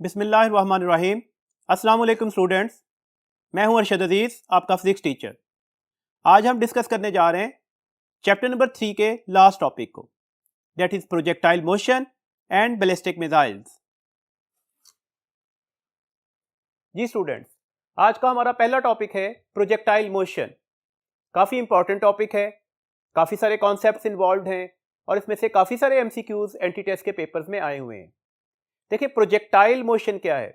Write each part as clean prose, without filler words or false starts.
बिस्मिल्लाहिर्रहमानिर्रहीम। अस्सलाम वालेकुम स्टूडेंट्स, मैं हूं अरशद अजीज़, आपका फिजिक्स टीचर। आज हम डिस्कस करने जा रहे हैं चैप्टर नंबर 3 के लास्ट टॉपिक को, that is projectile motion and ballistic missiles. जी स्टूडेंट्स, आज का हमारा पहला टॉपिक है प्रोजेक्टाइल मोशन। काफ़ी इंपॉर्टेंट टॉपिक है, काफ़ी सारे कॉन्सेप्ट्स इन्वॉल्व हैं और इसमें से काफ़ी सारे MCQs एंटी टेस्ट के पेपर्स में आए हुए हैं। देखिए, प्रोजेक्टाइल मोशन क्या है।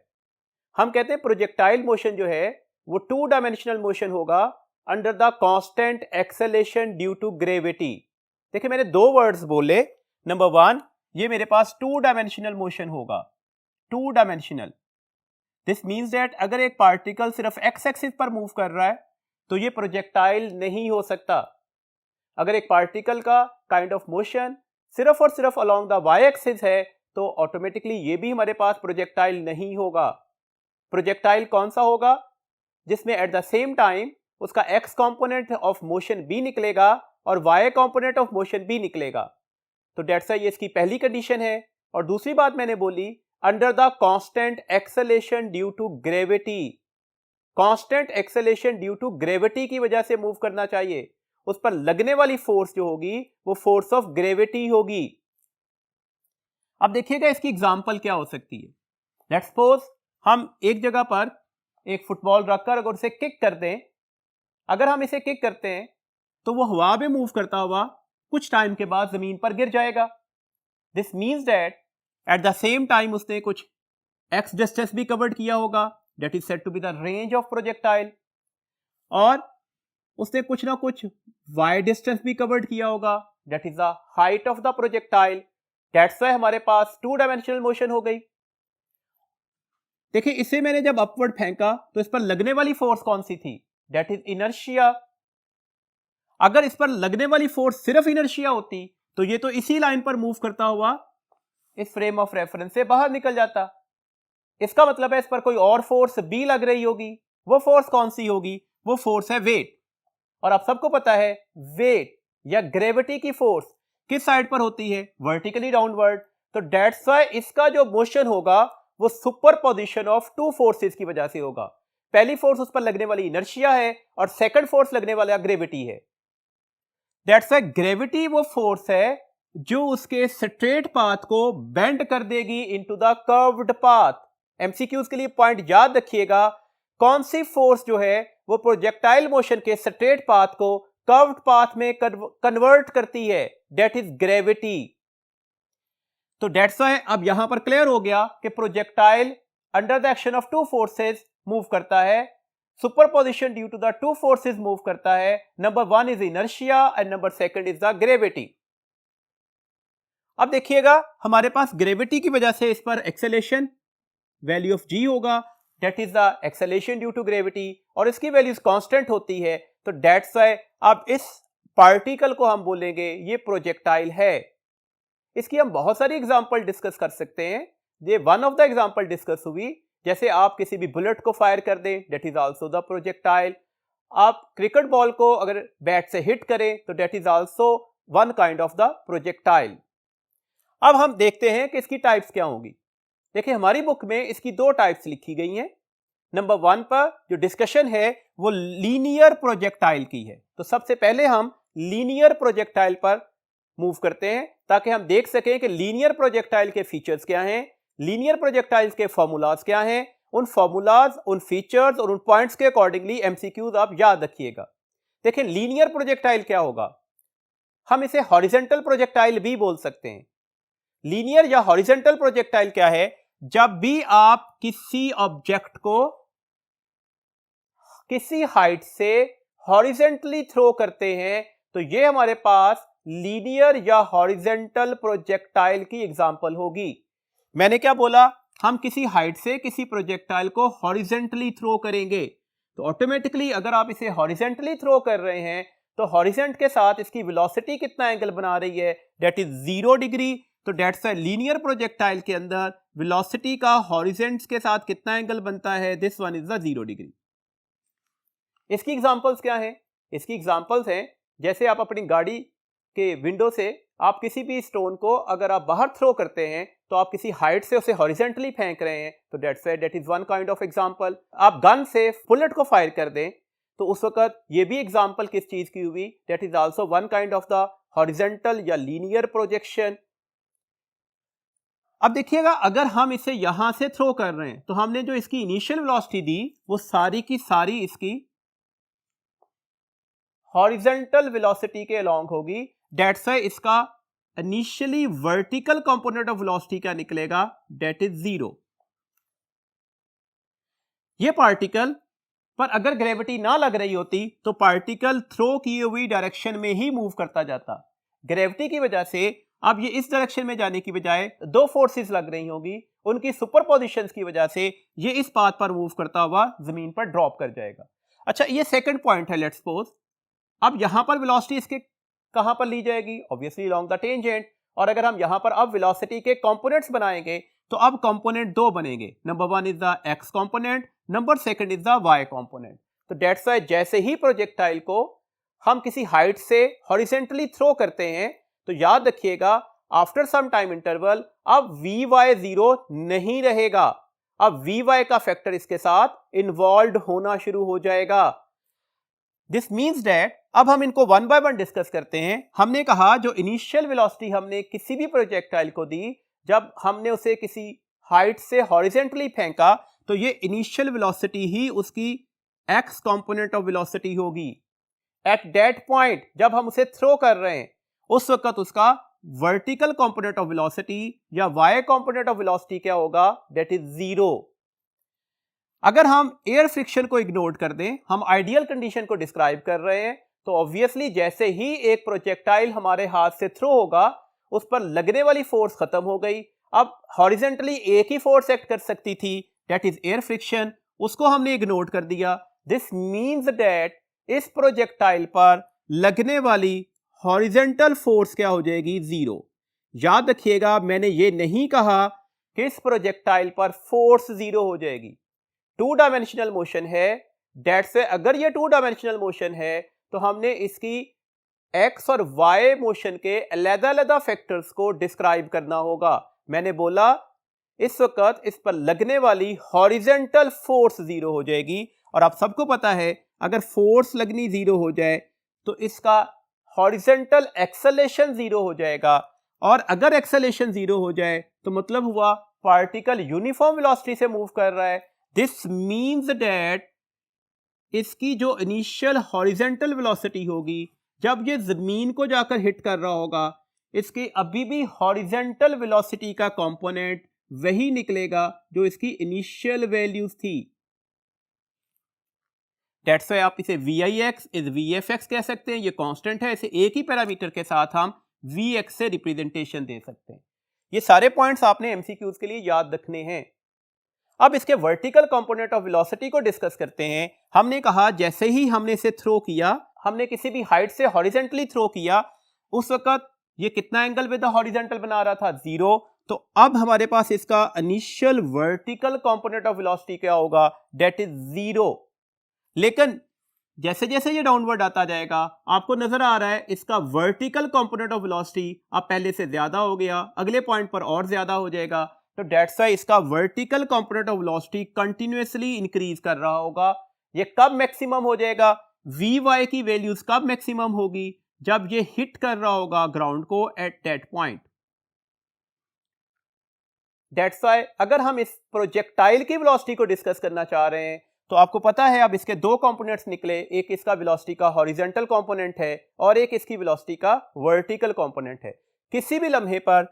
हम कहते हैं प्रोजेक्टाइल मोशन जो है वो 2 डायमेंशनल मोशन होगा under the constant acceleration due to gravity. देखिए, मैंने 2 वर्ड्स बोले। नंबर 1, ये मेरे पास 2 डायमेंशनल मोशन होगा, 2 डायमेंशनल। दिस मींस दैट अगर एक पार्टिकल सिर्फ एक्स एक्सिस पर मूव कर रहा है तो ये प्रोजेक्टाइल नहीं हो सकता। अगर एक पार्टिकल का काइंड ऑफ मोशन सिर्फ और सिर्फ अलोंग द वाई एक्सिस है तो ऑटोमेटिकली ये भी हमारे पास प्रोजेक्टाइल नहीं होगा। प्रोजेक्टाइल कौन सा होगा? जिसमें एट द सेम टाइम उसका एक्स कंपोनेंट ऑफ मोशन भी निकलेगा और वाई कंपोनेंट ऑफ मोशन भी निकलेगा। तो डेट्स ये इसकी पहली कंडीशन है। और दूसरी बात मैंने बोली, under the constant acceleration due to gravity. Constant acceleration due to gravity की वजह से मूव करना चाहिए। उस पर लगने वाली फोर्स जो होगी वो फोर्स ऑफ ग्रेविटी होगी। अब देखिएगा इसकी एग्जांपल क्या हो सकती है। लेट्स सपोज हम एक जगह पर एक फुटबॉल रखकर अगर उसे किक कर दें, अगर हम इसे किक करते हैं तो वो हवा में मूव करता हुआ कुछ टाइम के बाद जमीन पर गिर जाएगा। This means that at the same time उसने कुछ एक्स डिस्टेंस भी कवर्ड किया होगा, that is said to be the range of projectile, और उसने कुछ ना कुछ वाई डिस्टेंस भी कवर्ड किया होगा, that is the height of the projectile. That's why हमारे पास 2 डायमेंशनल मोशन हो गई। देखिए, इसे मैंने जब अपवर्ड फेंका तो इस पर लगने वाली फोर्स कौन सी थी? That is inertia. अगर इस पर लगने वाली फोर्स सिर्फ इनर्शिया होती तो ये तो इसी लाइन पर मूव करता हुआ इस फ्रेम ऑफ रेफरेंस से बाहर निकल जाता। इसका मतलब है इस पर कोई और फोर्स भी लग रही होगी। वो फोर्स कौन सी होगी? वो फोर्स है वेट। और आप सबको पता है वेट या ग्रेविटी की फोर्स किस साइड पर होती है? Vertically downward. तो दैट्स व्हाई इसका जो मोशन होगा वो सुपरपोजिशन ऑफ 2 फोर्सेस की वजह से होगा। पहली फोर्स उस पर लगने वाली इनर्शिया है और सेकंड फोर्स लगने वाला ग्रेविटी है। दैट्स व्हाई ग्रेविटी वो फोर्स है जो उसके स्ट्रेट पाथ को बेंड कर देगी into the curved path. MCQs के लिए पॉइंट याद रखिएगा, कौन सी फोर्स जो है वो प्रोजेक्टाइल मोशन के स्ट्रेट पाथ को कर्व्ड पाथ में कन्वर्ट करती है, दैट इज ग्रेविटी। तो दैट्स व्हाई अब यहां पर क्लियर हो गया कि projectile under the action of 2 forces move करता है। Superposition due to the 2 forces move करता है। Number 1 is inertia and number 2 is the gravity. अब देखिएगा, हमारे पास ग्रेविटी की वजह से इस पर एक्सेलेरेशन वैल्यू ऑफ जी होगा, that is the acceleration due to gravity, और इसकी वैल्यूज कांस्टेंट होती है। तो दैट्स व्हाई अब इस पार्टिकल को हम बोलेंगे ये प्रोजेक्टाइल है। इसकी हम बहुत सारी एग्जांपल डिस्कस कर सकते हैं। ये one of the example discuss हुई, जैसे आप किसी भी बुलेट को फायर कर दें, that is also the projectile. आप क्रिकेट बॉल को अगर बैट से हिट करें तो that is also one kind of the projectile. अब हम देखते हैं कि इसकी टाइप्स क्या होंगी। देखिए, हमारी बुक में इसकी 2 टाइप्स लिखी गई हैं। नंबर 1 पर जो डिस्कशन है वो लीनियर प्रोजेक्टाइल की है। तो सबसे पहले हम लीनियर प्रोजेक्टाइल पर मूव करते हैं ताकि हम देख सकें कि लीनियर प्रोजेक्टाइल के फीचर्स क्या हैं, लीनियर प्रोजेक्टाइल्स के फॉर्मूलाज क्या हैं। उन फॉर्मूलाज, उन फीचर्स और उन पॉइंट्स के अकॉर्डिंगली एमसीक्यूज आप याद रखिएगा। देखिए, लीनियर प्रोजेक्टाइल क्या होगा? हम इसे हॉरिजॉन्टल प्रोजेक्टाइल भी बोल सकते हैं। लीनियर या हॉरिजॉन्टल प्रोजेक्टाइल क्या है? जब भी आप किसी ऑब्जेक्ट को किसी हाइट से हॉरिजॉन्टली थ्रो करते हैं तो ये हमारे पास लीनियर या हॉरिजॉन्टल प्रोजेक्टाइल की एग्जांपल होगी। मैंने क्या बोला? हम किसी हाइट से किसी प्रोजेक्टाइल को हॉरिजॉन्टली थ्रो करेंगे तो ऑटोमेटिकली अगर आप इसे हॉरिजॉन्टली थ्रो कर रहे हैं तो हॉरिजॉन्ट के साथ इसकी वेलोसिटी कितना एंगल बना रही है? That is 0 degree. तो दैट्स व्हाई लीनियर प्रोजेक्टाइल के अंदर वेलोसिटी का हॉरिजॉन्ट के साथ कितना एंगल बनता है? This one is the 0 degree. इसकी एग्जांपल्स क्या हैं? इसकी एग्जांपल्स हैं जैसे आप अपनी गाड़ी कि विंडो से आप किसी भी स्टोन को अगर आप बाहर थ्रो करते हैं तो आप किसी हाइट से उसे हॉरिजेंटली फेंक रहे हैं, तो that is one kind of example. आप गन से बुलेट को फायर कर दें तो उस वक्त ये भी एग्जांपल किस चीज की हुई, that is also one kind of the horizontal या लीनियर प्रोजेक्शन। अब देखिएगा, अगर हम इसे यहां से थ्रो कर रहे हैं तो हमने जो इसकी इनिशियल वेलोसिटी दी वो सारी की सारी इसकी हॉरिजेंटल वेलोसिटी के अलोंग होगी। दैट्स व्हाई इसका initially vertical component of velocity क्या निकलेगा, दैट इज 0। ये पार्टिकल पर अगर ग्रेविटी ना लग रही होती तो पार्टिकल थ्रो की हुई डायरेक्शन में ही मूव करता जाता। ग्रेविटी की वजह से अब ये इस डायरेक्शन में जाने की बजाय दो फोर्सेस लग रही होगी, उनकी सुपरपोजिशंस की वजह से ये इस पाथ पर मूव करता हुआ जमीन पर ड्रॉप कर जाएगा। अच्छा, ये सेकंड पॉइंट है, लेट्स सपोज अब यहां पर वेलोसिटी इसके कहां पर ली जाएगी, ऑब्वियसली अलोंग द टेंजेंट। और अगर हम यहां पर अब वेलोसिटी के कंपोनेंट्स बनाएंगे तो अब कंपोनेंट दो बनेंगे, number one is the X component, number second is the Y component. तो दैट्स व्हाई जैसे ही प्रोजेक्टाइल को हम किसी हाइट से हॉरिजेंटली थ्रो करते हैं तो याद रखिएगा आफ्टर सम टाइम इंटरवल अब वी वाई 0 नहीं रहेगा, अब वी वाई का फैक्टर इसके साथ इन्वॉल्व होना शुरू हो जाएगा। दिस मीन्स दैट अब हम इनको वन बाय वन डिस्कस करते हैं। हमने कहा जो इनिशियल वेलोसिटी हमने किसी भी प्रोजेक्टाइल को दी, जब हमने उसे किसी हाइट से हॉरिजेंटली फेंका तो ये इनिशियल वेलोसिटी ही उसकी एक्स कंपोनेंट ऑफ वेलोसिटी होगी। एट दैट पॉइंट जब हम उसे थ्रो कर रहे हैं उस वक्त उसका वर्टिकल कंपोनेंट ऑफ वेलोसिटी या वाई कंपोनेंट ऑफ वेलोसिटी क्या होगा, दैट इज 0। अगर हम एयर फ्रिक्शन को इग्नोर कर दें, हम आइडियल कंडीशन को डिस्क्राइब कर रहे हैं, तो ऑब्वियसली जैसे ही एक प्रोजेक्टाइल हमारे हाथ से थ्रो होगा उस पर लगने वाली फोर्स खत्म हो गई। अब हॉरिजेंटली एक ही फोर्स एक्ट कर सकती थी, दैट इज एयर फ्रिक्शन, उसको हमने इग्नोर कर दिया। दिस मीन्स दैट इस प्रोजेक्टाइल पर लगने वाली हॉरिजेंटल फोर्स क्या हो जाएगी, 0। याद रखिएगा मैंने ये नहीं कहा कि इस प्रोजेक्टाइल पर फोर्स 0 हो जाएगी। टू डायमेंशनल मोशन है, दैट्स व्हाई अगर ये टू डायमेंशनल मोशन है तो हमने इसकी एक्स और वाई मोशन के अलग-अलग फैक्टर्स को डिस्क्राइब करना होगा। मैंने बोला इस वक्त इस पर लगने वाली हॉरिजेंटल फोर्स 0 हो जाएगी, और आप सबको पता है अगर फोर्स लगनी 0 हो जाए तो इसका हॉरिजेंटल एक्सेलेरेशन 0 हो जाएगा, और अगर एक्सेलेरेशन 0 हो जाए तो मतलब हुआ पार्टिकल यूनिफॉर्म वेलोसिटी से मूव कर रहा है। दिस मीन्स दैट इसकी जो इनिशियल हॉरिजेंटल वेलोसिटी होगी जब ये जमीन को जाकर हिट कर रहा होगा, इसकी अभी भी हॉरिजेंटल वेलोसिटी का कंपोनेंट वही निकलेगा जो इसकी इनिशियल वैल्यूज थी। दैट्स व्हाई आप इसे VIX इज VFX कह सकते हैं, ये कांस्टेंट है, इसे एक ही पैरामीटर के साथ हम VX से रिप्रेजेंटेशन दे सकते हैं। ये सारे पॉइंट्स आपने MCQs के लिए याद रखने हैं। अब इसके वर्टिकल कंपोनेंट ऑफ वेलोसिटी को डिस्कस करते हैं। हमने कहा जैसे ही हमने इसे थ्रो किया, हमने किसी भी हाइट से हॉरिजेंटली थ्रो किया, उस वक्त ये कितना एंगल विद द हॉरिजेंटल बना रहा था, 0। तो अब हमारे पास इसका initial vertical component of velocity क्या होगा, दैट इज 0। लेकिन जैसे जैसे ये डाउनवर्ड आता जाएगा आपको नजर आ रहा है इसका वर्टिकल कंपोनेंट ऑफ वेलोसिटी अब पहले से ज्यादा हो गया, अगले पॉइंट पर और ज्यादा हो जाएगा। तो दैट्स व्हाई इसका vertical component of velocity continuously increase कर रहा होगा। ये कब मैक्सिमम हो जाएगा, Vy की वैल्यूज कब मैक्सिमम होगी, जब ये हिट कर रहा होगा ग्राउंड को at that point. That's why अगर हम इस प्रोजेक्टाइल की वेलोसिटी को डिस्कस करना चाह रहे हैं तो आपको पता है अब इसके दो कंपोनेंट्स निकले, एक इसका वेलोसिटी का हॉरिजेंटल कंपोनेंट है और एक इसकी वेलोसिटी का वर्टिकल कंपोनेंट है। किसी भी लम्हे पर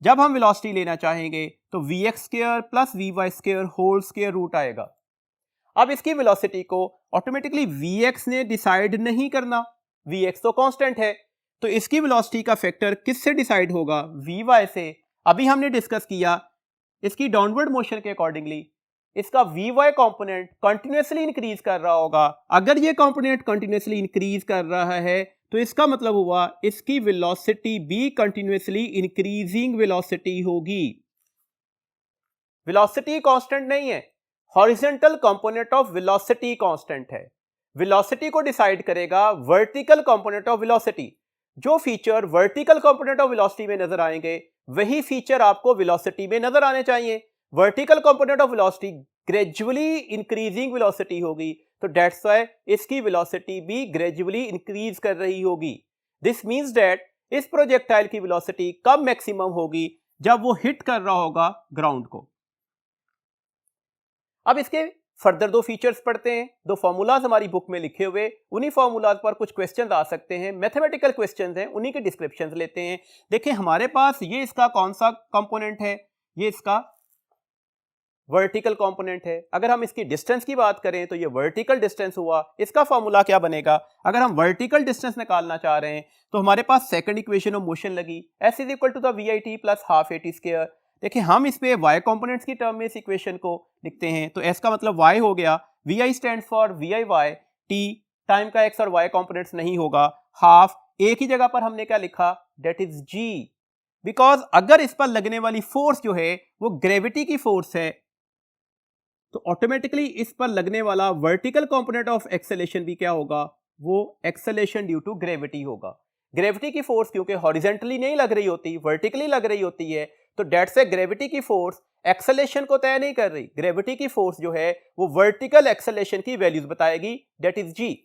जब हम वेलोसिटी लेना चाहेंगे तो Vx² plus Vy² whole square root आएगा। अब इसकी वेलोसिटी को ऑटोमेटिकली Vx ने डिसाइड नहीं करना, Vx तो कांस्टेंट है, तो इसकी वेलोसिटी का फैक्टर किससे डिसाइड होगा, Vy से। अभी हमने डिस्कस किया इसकी डाउनवर्ड मोशन के अकॉर्डिंगली इसका Vy कंपोनेंट कंटिन्यूअसली इंक्रीज कर रहा होगा। अगर ये कंपोनेंट कंटिन्यूअसली इंक्रीज कर रहा है तो इसका मतलब हुआ इसकी वेलोसिटी भी कंटिन्यूअसली इंक्रीजिंग वेलोसिटी होगी। वेलोसिटी कांस्टेंट नहीं है, horizontal component of velocity constant है। वेलोसिटी को डिसाइड करेगा वर्टिकल कंपोनेंट ऑफ वेलोसिटी। जो feature vertical component of velocity में नजर आएंगे वही फीचर आपको वेलोसिटी में नजर आने चाहिए। Vertical component of velocity gradually increasing velocity होगी, तो दैट्स व्हाई इसकी वेलोसिटी भी ग्रेजुअली इंक्रीज कर रही होगी। दिस मींस दैट इस प्रोजेक्टाइल की वेलोसिटी कब मैक्सिमम होगी, जब वो हिट कर रहा होगा ग्राउंड को। अब इसके फर्दर दो फीचर्स पढ़ते हैं। दो फॉर्मूलाज हमारी बुक में लिखे हुए, उन्हीं फॉर्मूलाज पर कुछ क्वेश्चंस आ सकते हैं, मैथमेटिकल क्वेश्चंस हैं, उन्हीं के डिस्क्रिप्शंस लेते हैं। देखिए हमारे पास ये इसका कौन सा कंपोनेंट है, ये इसका वर्टिकल कंपोनेंट है। अगर हम इसकी डिस्टेंस की बात करें तो ये वर्टिकल डिस्टेंस हुआ। इसका फॉर्मूला क्या बनेगा, अगर हम वर्टिकल डिस्टेंस निकालना चाह रहे हैं तो हमारे पास सेकंड इक्वेशन ऑफ मोशन लगी, s is equal to the VIT plus half AT square. देखिए हम इस पे y कंपोनेंट्स की टर्म में इस इक्वेशन को लिखते हैं, तो s का मतलब y हो गया, VI stand for VIY, t time का x और y कंपोनेंट्स नहीं होगा, हाफ a की जगह पर हमने क्या लिखा, दैट इज g, बिकॉज अगर इस पर लगने वाली फोर्स जो है वो ग्रेविटी की फोर्स है, तो ऑटोमेटिकली इस पर लगने वाला वर्टिकल कंपोनेंट ऑफ एक्सेलेरेशन भी क्या होगा, वो एक्सेलेरेशन ड्यू टू ग्रेविटी होगा। ग्रेविटी की फोर्स क्योंकि हॉरिजॉन्टली नहीं लग रही होती, वर्टिकली लग रही होती है, तो डेट से ग्रेविटी की फोर्स एक्सेलेरेशन को तय नहीं कर रही। ग्रेविटी की फोर्स जो है वो वर्टिकल एक्सेलेरेशन की वैल्यूज बताएगी, दैट इज जी।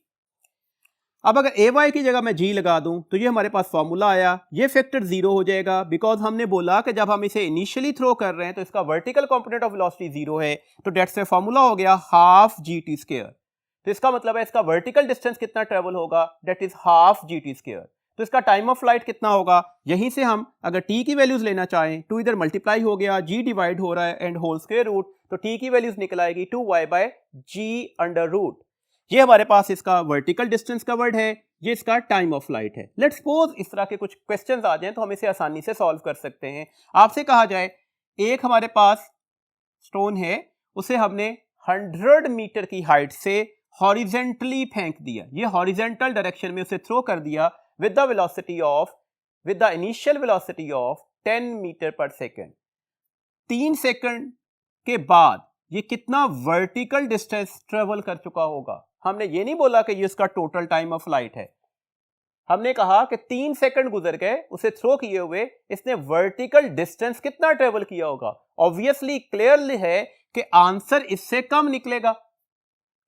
अब अगर ay की जगह मैं g लगा दूं तो ये हमारे पास फॉर्मूला आया, ये फैक्टर 0 हो जाएगा, बिकॉज हमने बोला कि जब हम इसे इनिशियली थ्रो कर रहे हैं तो इसका वर्टिकल कंपोनेंट ऑफ वेलोसिटी 0 है, तो डेट से फॉर्मूला हो गया हाफ gt स्क्वायर। तो इसका मतलब है इसका वर्टिकल डिस्टेंस कितना ट्रेवल होगा, that is half gt square. तो इसका टाइम ऑफ फ्लाइट कितना होगा, यहीं से हम अगर t की वैल्यूज लेना चाहें, 2 इधर मल्टीप्लाई हो गया, g डिवाइड हो रहा है एंड होल स्क्वायर रूट, तो t की वैल्यूज निकल आएगी 2y bye g under root. ये हमारे पास इसका वर्टिकल डिस्टेंस कवर्ड है, ये इसका टाइम ऑफ फ्लाइट है। लेट्स सपोज इस तरह के कुछ क्वेश्चंस आ जाएं तो हम इसे आसानी से सॉल्व कर सकते हैं। आपसे कहा जाए एक हमारे पास स्टोन है, उसे हमने 100 मीटर की हाइट से हॉरिजेंटली फेंक दिया, ये हॉरिजेंटल डायरेक्शन में उसे थ्रो कर दिया with the initial velocity of 10 metre पर सेकेंड। 3 सेकंड के बाद ये कितना वर्टिकल डिस्टेंस ट्रेवल कर चुका होगा। हमने ये नहीं बोला कि ये इसका टोटल टाइम ऑफ फ्लाइट है, हमने कहा कि 3 सेकंड गुजर गए उसे थ्रो किए हुए, इसने वर्टिकल डिस्टेंस कितना ट्रेवल किया होगा। ऑब्वियसली क्लियरली है कि आंसर इससे कम निकलेगा।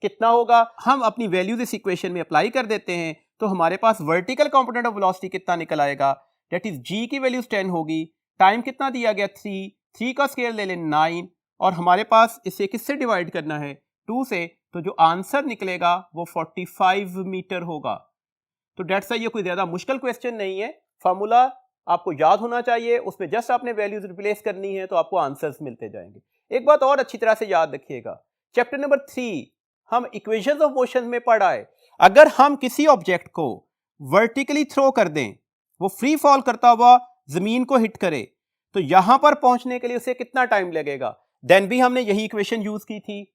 कितना होगा, हम अपनी वैल्यूज इस इक्वेशन में अप्लाई कर देते हैं, तो हमारे पास वर्टिकल कंपोनेंट ऑफ वेलोसिटी कितना निकल आएगा, दैट इज g की वैल्यूज 10 होगी, टाइम कितना दिया गया 3 का स्क्वायर ले लें 9, और हमारे पास इसे किससे डिवाइड करना है 2 से, तो जो आंसर निकलेगा वो 45 मीटर होगा। तो डेट्स ये कोई ज्यादा मुश्किल क्वेश्चन नहीं है, फॉर्मूला आपको याद होना चाहिए, उसमें जस्ट आपने वैल्यूज रिप्लेस करनी है तो आपको आंसर्स मिलते जाएंगे। एक बात और अच्छी तरह से याद रखिएगा, चैप्टर नंबर 3 हम इक्वेशंस ऑफ मोशन में पढ़ा है, अगर हम किसी ऑब्जेक्ट को वर्टिकली थ्रो कर दें, वो फ्री फॉल करता हुआ जमीन को हिट करे, तो यहां पर पहुंचने के लिए उसे कितना टाइम लगेगा। देन भी हमने यही इक्वेशन यूज की थी,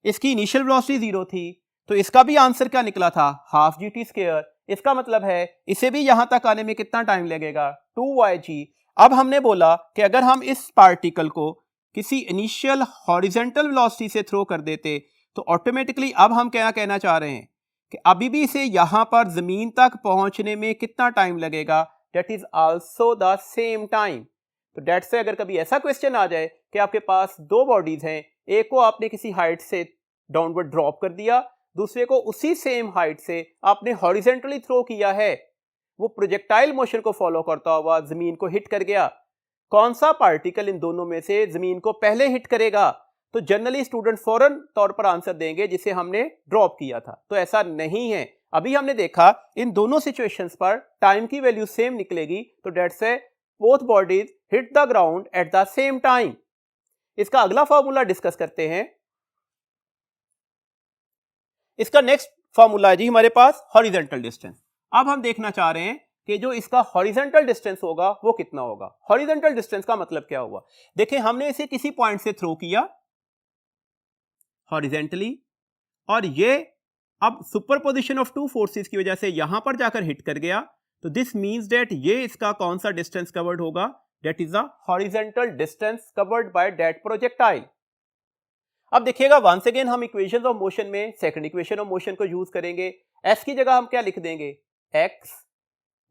इसकी इनिशियल वेलोसिटी 0 थी, तो इसका भी आंसर क्या निकला था, हाफ gt स्क्वायर। इसका मतलब है इसे भी यहां तक आने में कितना टाइम लगेगा, 2yg। अब हमने बोला कि अगर हम इस पार्टिकल को किसी इनिशियल हॉरिजॉन्टल वेलोसिटी से थ्रो कर देते, तो ऑटोमेटिकली अब हम क्या कहना चाह रहे हैं कि अभी भी इसे यहां पर जमीन तक पहुंचने में कितना टाइम लगेगा, that is also the same time. तो डेट से अगर कभी ऐसा क्वेश्चन आ जाए कि आपके पास दो बॉडीज हैं, एक को आपने किसी हाइट से डाउनवर्ड ड्रॉप कर दिया, दूसरे को उसी सेम हाइट से आपने हॉरिजॉन्टली थ्रो किया है, वो प्रोजेक्टाइल मोशन को फॉलो करता हुआ जमीन को हिट कर गया, कौन सा पार्टिकल इन दोनों में से जमीन को पहले हिट करेगा। तो जनरली स्टूडेंट फौरन तौर पर आंसर देंगे जिसे हमने ड्रॉप किया था, तो ऐसा नहीं है। अभी हमने देखा इन दोनों सिचुएशंस पर टाइम की वैल्यू सेम निकलेगी, तो डेट से both bodies hit the ground eight the same time. इसका अगला फॉर्मूला डिस्कस करते हैं। इसका नेक्स्ट फॉर्मूला है जी हमारे पास हॉरिजॉन्टल डिस्टेंस। अब हम देखना चाह रहे हैं कि जो इसका हॉरिजॉन्टल डिस्टेंस होगा वो कितना होगा। हॉरिजॉन्टल डिस्टेंस का मतलब क्या हुआ, देखिए हमने इसे किसी पॉइंट से थ्रो किया हॉरिजॉन्टली, और ये अब सुपरपोजिशन ऑफ टू फोर्सेस की वजह से यहां पर जाकर हिट कर गया, तो दिस मींस दैट ये इसका कौन सा डिस्टेंस कवर्ड होगा, that is the horizontal distance covered by that projectile. अब देखिएगा वंस अगेन हम इक्वेशंस ऑफ मोशन में सेकंड इक्वेशन ऑफ मोशन को यूज करेंगे। s की जगह हम क्या लिख देंगे, x,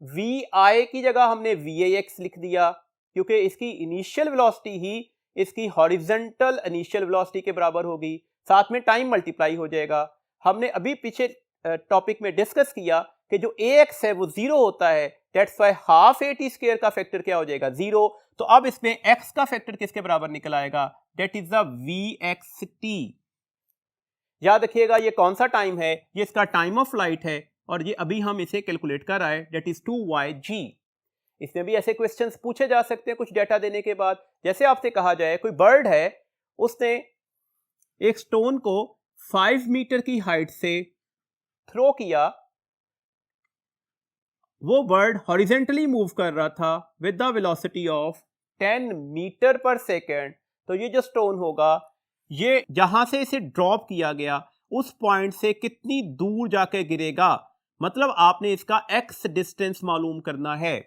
वी आई की जगह हमने वी आई एक्स लिख दिया, क्योंकि इसकी इनिशियल वेलोसिटी ही इसकी हॉरिजेंटल इनिशियल वेलोसिटी के बराबर होगी, साथ में टाइम मल्टीप्लाई हो जाएगा। हमने अभी पीछे टॉपिक में डिस्कस किया कि जो ए एक्स है वो 0 होता है, that's why half A T square का फैक्टर क्या हो जाएगा, 0। तो अब इसमें एक्स का फैक्टर किसके बराबर निकल आएगा, that is the V X T. याद रखिएगा ये कौन सा टाइम है, ये इसका टाइम ऑफ फ्लाइट है, और ये अभी हम इसे कैलकुलेट कर रहा है, दैट इज 2yg। इसमें भी ऐसे क्वेश्चंस पूछे जा सकते हैं कुछ डेटा देने के बाद। जैसे आपसे कहा जाए कोई बर्ड है, उसने एक स्टोन को 5 मीटर की हाइट से थ्रो किया, वो बर्ड हॉरिजेंटली मूव कर रहा था with the velocity of 10 metre पर सेकेंड। तो ये जो स्टोन होगा, ये जहां से इसे ड्रॉप किया गया उस पॉइंट से कितनी दूर जाके गिरेगा, मतलब आपने इसका एक्स डिस्टेंस मालूम करना है।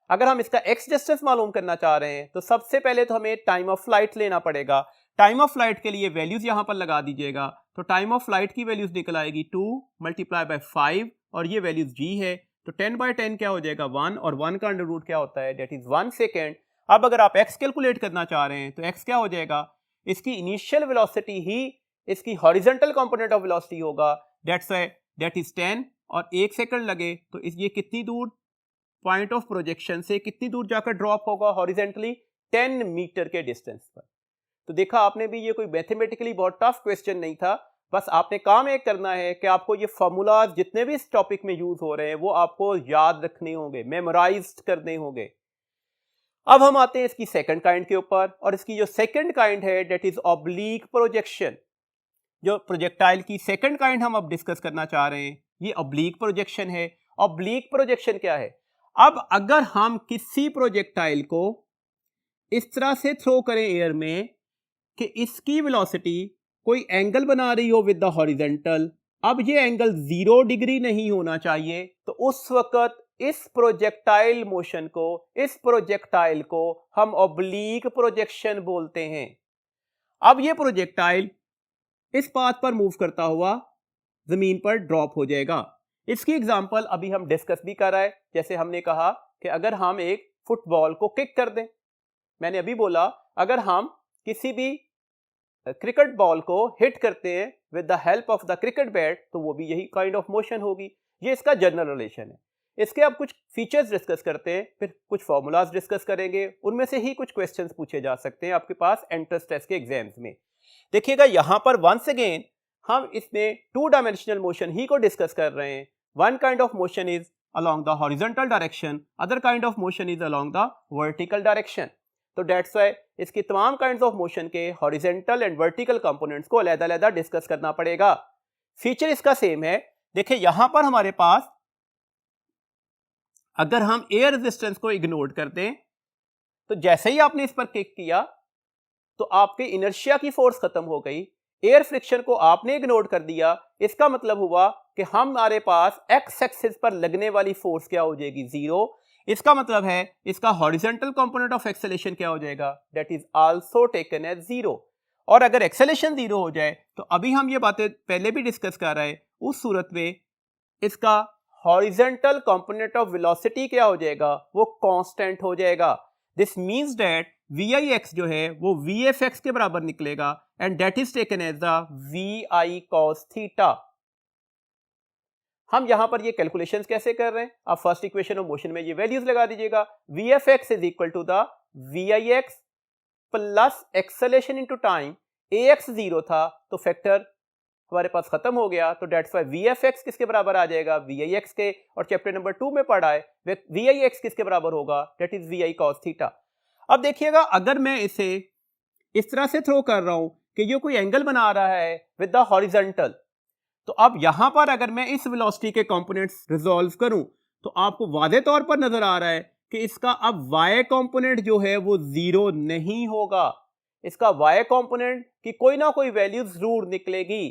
अगर हम इसका एक्स डिस्टेंस मालूम करना चाह रहे हैं तो सबसे पहले तो हमें टाइम ऑफ फ्लाइट लेना पड़ेगा। टाइम ऑफ फ्लाइट के लिए वैल्यूज यहां पर लगा दीजिएगा, तो टाइम ऑफ फ्लाइट की वैल्यूज निकल आएगी 2 मल्टीप्लाई बाय 5, और ये वैल्यूज g है, तो 10/10 क्या हो जाएगा 1, और 1 का अंडर रूट क्या होता है, दैट इज 1 सेकेंड। अब अगर आप x कैलकुलेट करना चाह रहे हैं तो x क्या हो जाएगा, इसकी इनिशियल वेलोसिटी ही इसकी हॉरिजॉन्टल कंपोनेंट ऑफ वेलोसिटी होगा, दैट इज 10, और 1 सेकंड लगे तो ये कितनी दूर पॉइंट ऑफ प्रोजेक्शन से कितनी दूर जाकर ड्रॉप होगा हॉरिजेंटली, 10 मीटर के डिस्टेंस पर। तो देखा आपने भी, ये कोई मैथमेटिकली बहुत टफ क्वेश्चन नहीं था, बस आपने काम एक करना है कि आपको ये फॉर्मूलाज जितने भी इस टॉपिक में यूज हो रहे हैं वो आपको याद रखने होंगे, मेमोराइज करने होंगे। अब हम आते हैं इसकी सेकंड काइंड के ऊपर, और इसकी जो सेकंड काइंड है दैट इज ऑब्लीक प्रोजेक्शन। जो प्रोजेक्टाइल की सेकंड काइंड हम अब डिस्कस करना चाह रहे हैं, ये ऑब्लीक प्रोजेक्शन है। ऑब्लीक प्रोजेक्शन क्या है, अब अगर हम किसी प्रोजेक्टाइल को इस तरह से थ्रो करें एयर में कि इसकी वेलोसिटी कोई एंगल बना रही हो विद द हॉरिजॉन्टल, अब ये एंगल 0 डिग्री नहीं होना चाहिए, तो उस वक्त इस प्रोजेक्टाइल मोशन को, इस प्रोजेक्टाइल को हम ऑब्लीक प्रोजेक्शन बोलते हैं। अब ये प्रोजेक्टाइल इस पाथ पर मूव करता हुआ जमीन पर ड्रॉप हो जाएगा। इसकी एग्जांपल अभी हम डिस्कस भी कर रहे हैं, जैसे हमने कहा कि अगर हम एक फुटबॉल को किक कर दें, मैंने अभी बोला अगर हम किसी भी क्रिकेट बॉल को हिट करते हैं with the help of the cricket bat, तो वो भी यही काइंड ऑफ मोशन होगी। ये इसका जनरल रिलेशन है। इसके अब कुछ फीचर्स डिस्कस करते हैं, फिर कुछ फॉर्मूलाज डिस्कस करेंगे, उनमें से ही कुछ क्वेश्चंस पूछे जा सकते हैं आपके पास एंट्रेंस टेस्ट के एग्जाम्स में। देखिएगा यहां पर वंस अगेन हम इसमें 2 डायमेंशनल मोशन ही को डिस्कस कर रहे हैं। One kind of motion is along the horizontal direction, other kind of motion is along the vertical direction. तो that's why इसकी तमाम kinds of motion के horizontal and vertical components को अलग-अलग डिस्कस करना पड़ेगा। फीचर इसका सेम है। देखिए यहां पर हमारे पास अगर हम एयर रेजिस्टेंस को इग्नोर कर दें, तो जैसे ही आपने इस पर क्लिक किया तो आपके इनर्शिया की फोर्स खत्म हो गई, एयर फ्रिक्शन को आपने इग्नोर कर दिया। इसका मतलब हुआ कि हमारे पास एक्स एक्सिस पर लगने वाली फोर्स क्या हो जाएगी, 0। इसका मतलब है इसका हॉरिजॉन्टल कंपोनेंट ऑफ एक्सेलरेशन क्या हो जाएगा, that is also taken as 0। और अगर एक्सेलरेशन 0 हो जाए तो अभी हम ये बातें पहले भी डिस्कस कर रहे हैं, उस सूरत में इसका हॉरिजॉन्टल कंपोनेंट ऑफ वेलोसिटी क्या हो जाएगा, वो कांस्टेंट हो जाएगा। दिस मींस दैट VIX जो है वो VFX के बराबर निकलेगा, and that is taken as the VI cos theta. हम यहां पर ये कैलकुलेशंस कैसे कर रहे हैं, आप फर्स्ट इक्वेशन ऑफ मोशन में ये वैल्यूज लगा दीजिएगा। VFX is equal to the VIX plus acceleration into time. AX 0 था तो फैक्टर हमारे पास खत्म हो गया, तो दैट्स व्हाई VFX किसके बराबर आ जाएगा, VIX के। और चैप्टर नंबर 2 में पढ़ा है VIX किसके बराबर होगा, that is VI cos theta. अब देखिएगा अगर मैं इसे इस तरह से थ्रो कर रहा हूं कि ये कोई एंगल बना रहा है विद द हॉरिजॉन्टल, तो अब यहां पर अगर मैं इस वेलोसिटी के कंपोनेंट्स रिजॉल्व करूं तो आपको वादे तौर पर नजर आ रहा है कि इसका अब y कंपोनेंट जो है वो 0 नहीं होगा। इसका y कंपोनेंट की कोई ना कोई वैल्यू जरूर निकलेगी।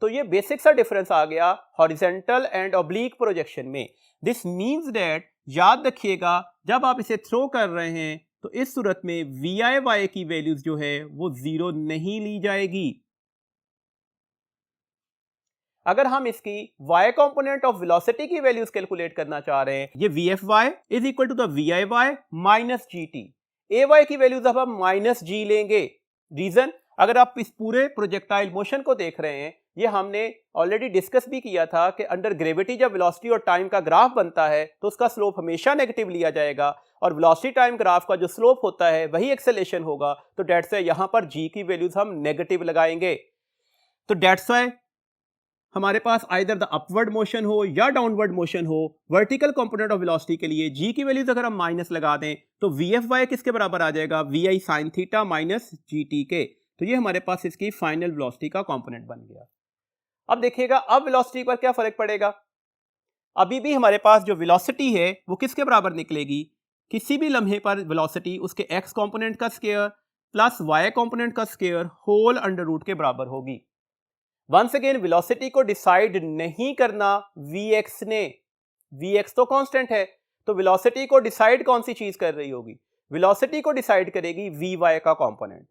तो ये बेसिक सा डिफरेंस आ गया हॉरिजॉन्टल एंड ऑब्लीक प्रोजेक्शन में। दिस मींस दैट, याद रखिएगा जब आप इसे थ्रो कर रहे हैं तो इस सूरत में VIY की वैल्यूज जो है वो 0 नहीं ली जाएगी। अगर हम इसकी y कंपोनेंट ऑफ वेलोसिटी की वैल्यूज कैलकुलेट करना चाह रहे हैं, ये vfy is equal to the viy minus gt, ay की वैल्यूज अब हम माइनस g लेंगे। रीजन, अगर आप इस पूरे प्रोजेक्टाइल मोशन को देख रहे हैं, ये हमने ऑलरेडी डिस्कस भी किया था कि अंडर ग्रेविटी जब वेलोसिटी और टाइम का ग्राफ बनता है तो उसका स्लोप हमेशा नेगेटिव लिया जाएगा, और वेलोसिटी टाइम ग्राफ का जो स्लोप होता है वही एक्सेलेरेशन होगा। तो डेट्स वाई यहां पर g की वैल्यूज हम नेगेटिव लगाएंगे। तो डेट्स वाई हमारे पास आइदर द अपवर्ड मोशन हो या डाउनवर्ड मोशन हो, वर्टिकल कंपोनेंट ऑफ वेलोसिटी के लिए g की वैल्यूज अगर हम माइनस लगा दें तो vfy किसके बराबर आ जाएगा, vi sin theta minus gt के। तो ये हमारे पास इसकी फाइनल वेलोसिटी का कंपोनेंट बन गया। अब देखिएगा, अब वेलोसिटी पर क्या फर्क पड़ेगा। अभी भी हमारे पास जो वेलोसिटी है वो किसके बराबर निकलेगी, किसी भी लम्हे पर वेलोसिटी उसके x कंपोनेंट का स्क्वायर प्लस y कंपोनेंट का स्क्वायर होल अंडर रूट के बराबर होगी। वंस अगेन वेलोसिटी को डिसाइड नहीं करना vx ने, vx तो कांस्टेंट है, तो वेलोसिटी को डिसाइड कौन सी चीज कर रही होगी, वेलोसिटी को डिसाइड करेगी vy का कंपोनेंट।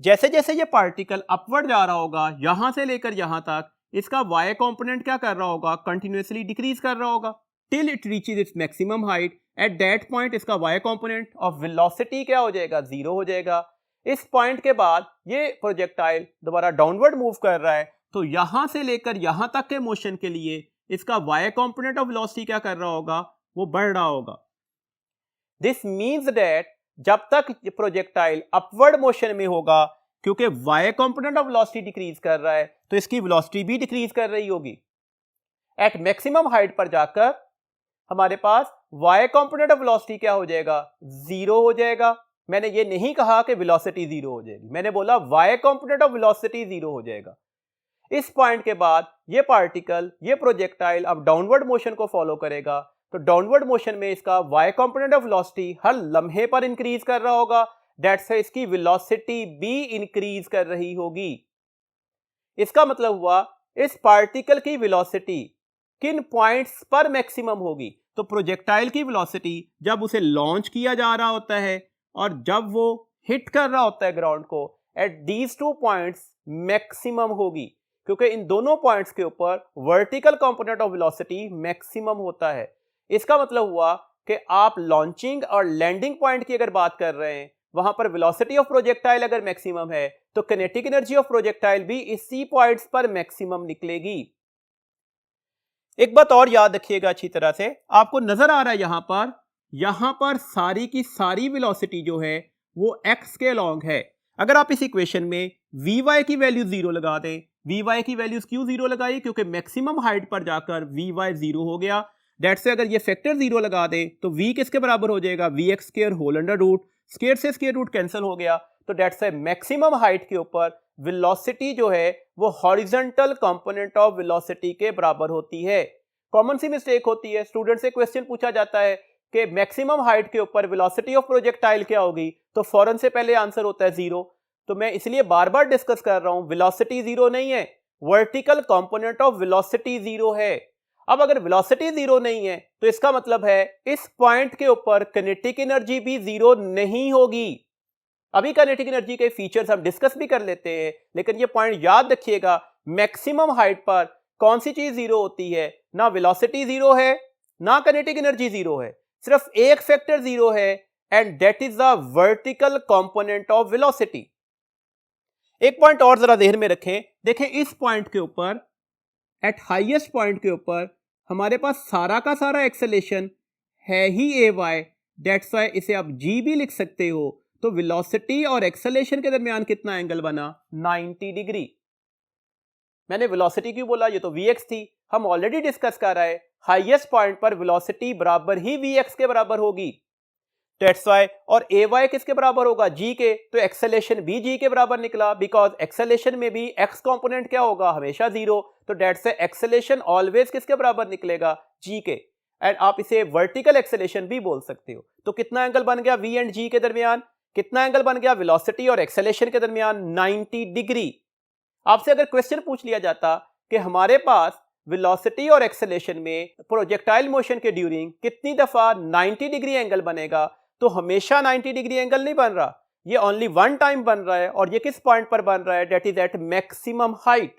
जैसे जैसे ये पार्टिकल अपवर्ड जा रहा होगा यहां से लेकर यहां तक, इसका y कंपोनेंट क्या कर रहा होगा, कंटिन्यूअसली डिक्रीज कर रहा होगा till it reaches its maximum height. At that point इसका y कंपोनेंट ऑफ वेलोसिटी क्या हो जाएगा, जीरो हो जाएगा। इस पॉइंट के बाद ये प्रोजेक्टाइल दोबारा डाउनवर्ड मूव कर रहा है, तो यहां से लेकर यहां तक के मोशन के लिए इसका y कंपोनेंट ऑफ वेलोसिटी क्या कर रहा होगा, वो बढ़ रहा होगा। दिस मींस दैट जब तक प्रोजेक्टाइल अपवर्ड मोशन में होगा, क्योंकि y component of velocity decrease कर रहा है तो इसकी वेलोसिटी भी डिक्रीज कर रही होगी। एट मैक्सिमम हाइट पर जाकर हमारे पास y कंपोनेंट ऑफ वेलोसिटी क्या हो जाएगा, जीरो हो जाएगा। मैंने ये नहीं कहा कि वेलोसिटी जीरो हो जाएगी, मैंने बोला y component of velocity zero हो जाएगा। इस पॉइंट के बाद ये पार्टिकल, ये प्रोजेक्टाइल अब डाउनवर्ड मोशन को फॉलो करेगा, तो डाउनवर्ड मोशन में इसका y कंपोनेंट ऑफ वेलोसिटी हर लम्हे पर इंक्रीज कर रहा होगा, दैट्स व्हाई इसकी वेलोसिटी भी इंक्रीज कर रही होगी। इसका मतलब हुआ इस पार्टिकल की वेलोसिटी किन पॉइंट्स पर मैक्सिमम होगी, तो प्रोजेक्टाइल की वेलोसिटी जब उसे लॉन्च किया जा रहा होता है और जब वो हिट कर रहा होता है ग्राउंड को, at these two points maximum होगी, क्योंकि इन दोनों पॉइंट्स के ऊपर vertical component of velocity maximum होता है। इसका मतलब हुआ कि आप लॉन्चिंग और लैंडिंग पॉइंट की अगर बात कर रहे हैं, वहां पर वेलोसिटी ऑफ प्रोजेक्टाइल अगर मैक्सिमम है तो किनेटिक एनर्जी ऑफ प्रोजेक्टाइल भी इसी पॉइंट्स पर मैक्सिमम निकलेगी। एक बात और याद रखिएगा अच्छी तरह से, आपको नजर आ रहा है यहां पर सारी की सारी वेलोसिटी जो है वो x के अलोंग है। अगर आप इस इक्वेशन में vy की वैल्यू जीरो लगा दें, vy की वैल्यूज क्यों जीरो लगाई, क्योंकि मैक्सिमम हाइट पर जाकर vy जीरो हो गया। डेट से अगर ये फैक्टर जीरो लगा दें तो v किसके बराबर हो जाएगा, vx square whole under root, square से स्क्वायर रूट कैंसिल हो गया, तो डेट से मैक्सिमम हाइट के ऊपर वेलोसिटी जो है वो हॉरिजॉन्टल कंपोनेंट ऑफ वेलोसिटी के बराबर होती है। कॉमन सी मिस्टेक होती है, स्टूडेंट से क्वेश्चन पूछा जाता है कि मैक्सिमम हाइट के ऊपर वेलोसिटी ऑफ प्रोजेक्टाइल क्या होगी, तो फौरन से पहले आंसर होता है जीरो। तो मैं इसलिए बार बार डिस्कस कर रहा हूं, वेलोसिटी जीरो नहीं है, vertical component of velocity zero है। अब अगर वेलोसिटी जीरो नहीं है तो इसका मतलब है इस पॉइंट के ऊपर किनेटिक एनर्जी भी जीरो नहीं होगी। अभी किनेटिक एनर्जी के फीचर्स हम डिस्कस भी कर लेते हैं, लेकिन ये पॉइंट याद रखिएगा, मैक्सिमम हाइट पर कौन सी चीज जीरो होती है, ना वेलोसिटी जीरो है ना किनेटिक एनर्जी जीरो है, सिर्फ एक फैक्टर जीरो है, and that is the vertical component of velocity. एक पॉइंट और जरा ध्यान में रखें, देखें इस पॉइंट के ऊपर, एट हाईएस्ट पॉइंट के ऊपर हमारे पास सारा का सारा एक्सेलेरेशन है ही ay, दैट्स व्हाई इसे आप g भी लिख सकते हो। तो वेलोसिटी और एक्सेलेरेशन के दरमियान कितना एंगल बना, 90 डिग्री। मैंने वेलोसिटी क्यों बोला, ये तो vx थी, हम ऑलरेडी डिस्कस कर रहे हैं हाईएस्ट पॉइंट पर वेलोसिटी बराबर ही vx के बराबर होगी, दैट्स व्हाई। और ay किसके बराबर होगा, g के, तो एक्सेलेरेशन भी g के बराबर निकला, बिकॉज एक्सेलेरेशन में भी x कंपोनेंट क्या होगा, हमेशा जीरो, तो दैट्स व्हाई एक्सेलेरेशन ऑलवेज किसके बराबर निकलेगा, g के। एंड आप इसे वर्टिकल एक्सेलेरेशन भी बोल सकते हो। तो कितना एंगल बन गया v एंड g के दरमियान, कितना एंगल बन गया वेलोसिटी और एक्सेलेरेशन के दरमियान, 90 डिग्री। आपसे अगर क्वेश्चन पूछ लिया जाता कि हमारे पास वेलोसिटी और एक्सेलेरेशन में प्रोजेक्टाइल मोशन के ड्यूरिंग कितनी दफा 90 डिग्री एंगल बनेगा, तो हमेशा 90 डिग्री एंगल नहीं बन रहा, ये ओनली वन टाइम बन रहा है, और ये किस पॉइंट पर बन रहा है, that is at maximum height.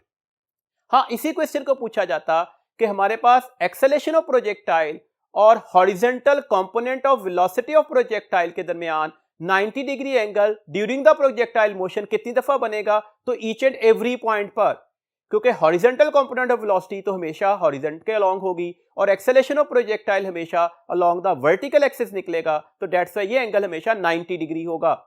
हाँ, इसी क्वेश्चन को पूछा जाता कि हमारे पास एक्सेलेरेशन ऑफ प्रोजेक्टाइल और horizontal component of velocity of projectile के दरमियान 90 degree angle during the projectile motion कितनी दफा बनेगा, तो ईच एंड एवरी पॉइंट पर, क्योंकि हॉरिजॉन्टल कंपोनेंट ऑफ वेलोसिटी तो हमेशा हॉरिजॉन्टल के अलोंग होगी और एक्सेलेरेशन ऑफ प्रोजेक्टाइल हमेशा अलोंग द वर्टिकल एक्सिस निकलेगा, तो दैट्स व्हाई ये एंगल हमेशा 90 डिग्री होगा।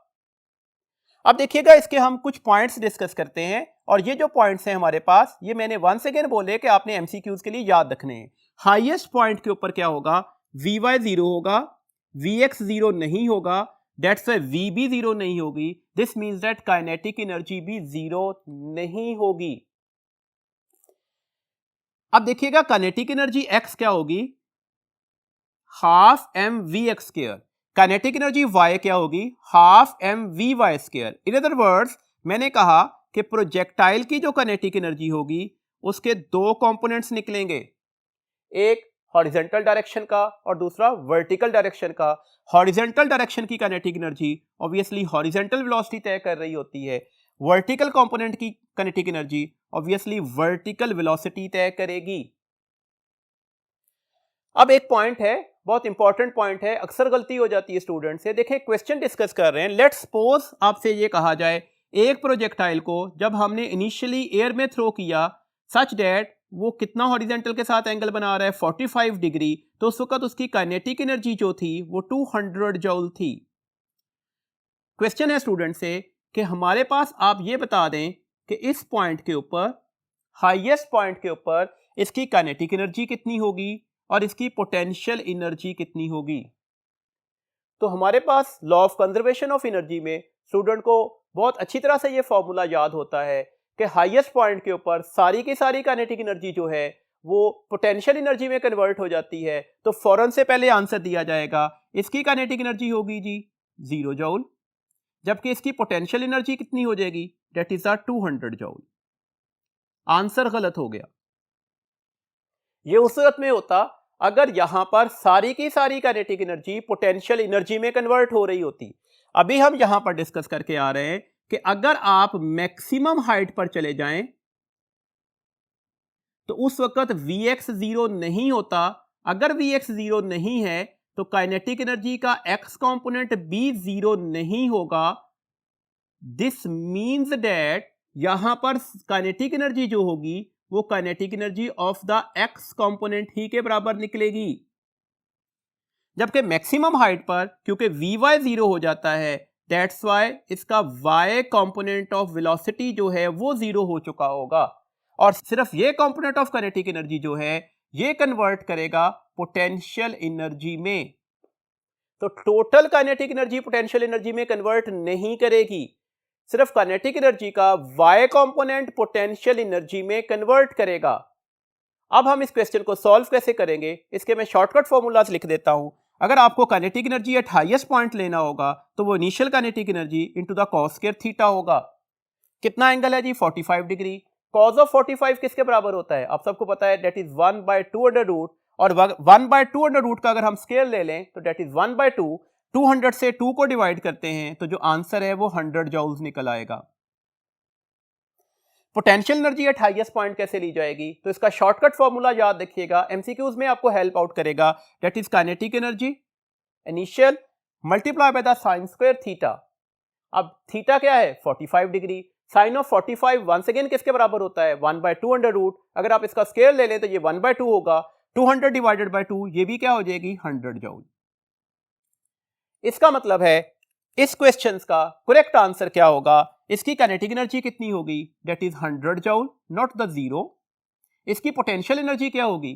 अब देखिएगा इसके हम कुछ पॉइंट्स डिस्कस करते हैं और ये जो पॉइंट्स हैं हमारे पास, ये मैंने वंस अगेन बोले कि आपने एमसीक्यूज के लिए याद रखने हैं। हाईएस्ट पॉइंट के ऊपर क्या होगा, Vy 0 होगा, Vx 0 नहीं होगा, दैट्स व्हाई Vb 0 नहीं होगी, this means that kinetic energy भी 0 नहीं होगी। अब देखिएगा काइनेटिक एनर्जी x क्या होगी, half mvx square, kinetic energy y क्या होगी, half mvy square. In other words मैंने कहा कि प्रोजेक्टाइल की जो काइनेटिक एनर्जी होगी उसके दो कंपोनेंट्स निकलेंगे, एक हॉरिजॉन्टल डायरेक्शन का और दूसरा वर्टिकल डायरेक्शन का। हॉरिजॉन्टल डायरेक्शन की kinetic energy obviously horizontal velocity तय कर रही होती है, वर्टिकल कंपोनेंट की kinetic energy obviously vertical velocity तय करेगी। अब एक पॉइंट है, बहुत इंपॉर्टेंट पॉइंट है, अक्सर गलती हो जाती है स्टूडेंट से। देखें क्वेश्चन डिस्कस कर रहे हैं, लेट्स सपोज आपसे ये कहा जाए एक प्रोजेक्टाइल को जब हमने इनिशियली एयर में थ्रो किया सच दैट वो कितना हॉरिजॉन्टल के साथ एंगल बना रहा है 45 डिग्री, तो उस वक्त उसकी काइनेटिक एनर्जी जो थी वो 200 जूल थी। क्वेश्चन है स्टूडेंट से कि हमारे पास आप ये बता दें कि इस पॉइंट के ऊपर, हाईएस्ट पॉइंट के ऊपर इसकी काइनेटिक एनर्जी कितनी होगी और इसकी पोटेंशियल एनर्जी कितनी होगी। तो हमारे पास law of conservation of energy में स्टूडेंट को बहुत अच्छी तरह से ये फॉर्मूला याद होता है कि हाईएस्ट पॉइंट के ऊपर सारी की सारी काइनेटिक एनर्जी जो है वो पोटेंशियल एनर्जी में कन्वर्ट हो जाती है। तो फौरन से पहले आंसर दिया जाएगा, इसकी काइनेटिक एनर्जी होगी जी 0 जूल, जबकि इसकी पोटेंशियल एनर्जी कितनी हो जाएगी, दैट इज 200 जूल। आंसर गलत हो गया। ये उस सूरत में होता अगर यहां पर सारी की सारी काइनेटिक एनर्जी पोटेंशियल एनर्जी में कन्वर्ट हो रही होती। अभी हम यहां पर डिस्कस करके आ रहे हैं कि अगर आप मैक्सिमम हाइट पर चले जाएं तो उस वक्त Vx 0 नहीं होता। अगर Vx 0 नहीं है तो काइनेटिक एनर्जी का x कंपोनेंट भी 0 नहीं होगा। दिस मींस दैट यहां पर काइनेटिक एनर्जी जो होगी वो kinetic energy of the x component ही के बराबर निकलेगी, जबकि मैक्सिमम हाइट पर क्योंकि Vy 0 हो जाता है, दैट्स वाई इसका y कंपोनेंट ऑफ वेलोसिटी जो है वो 0 हो चुका होगा और सिर्फ ये कंपोनेंट ऑफ काइनेटिक एनर्जी जो है ये कन्वर्ट करेगा पोटेंशियल एनर्जी में। तो total kinetic energy potential energy में कन्वर्ट नहीं करेगी, सिर्फ काइनेटिक एनर्जी का y कंपोनेंट पोटेंशियल एनर्जी में कन्वर्ट करेगा। अब हम इस क्वेश्चन को सॉल्व कैसे करेंगे, इसके मैं शॉर्टकट फॉर्मूलाज लिख देता हूं। अगर आपको kinetic energy at highest point लेना होगा तो वो initial kinetic energy into the cos square theta होगा। कितना एंगल है जी 45 डिग्री। कॉस ऑफ 45 किसके बराबर होता है, आप सबको पता है, दैट इज 1/2 अंडर रूट, और 1/2 अंडर रूट का अगर हम स्केयर ले लें तो दैट इज 1/2। 200 से 2 को डिवाइड करते हैं तो जो आंसर है वो 100 जूल्स निकल आएगा। Potential energy at highest point कैसे ली जाएगी, तो इसका शॉर्टकट फॉर्मूला याद रखिएगा, एमसीक्यूज में आपको हेल्प आउट करेगा। That is kinetic energy initial multiply by the sine square theta. अब थीटा क्या है 45 degree, sine of 45 once again किसके बराबर होता है 1/2 अंडर रूट। अगर आप इसका स्केयर ले लें तो ये 1/2 होगा, 200 डिवाइडेड बाय 2 ये भी क्या हो जाएगी 100 जूल। इसका मतलब है इस क्वेश्चन का करेक्ट आंसर क्या होगा, इसकी काइनेटिक एनर्जी कितनी होगी, that is 100 joule, not the 0। इसकी पोटेंशियल एनर्जी क्या होगी,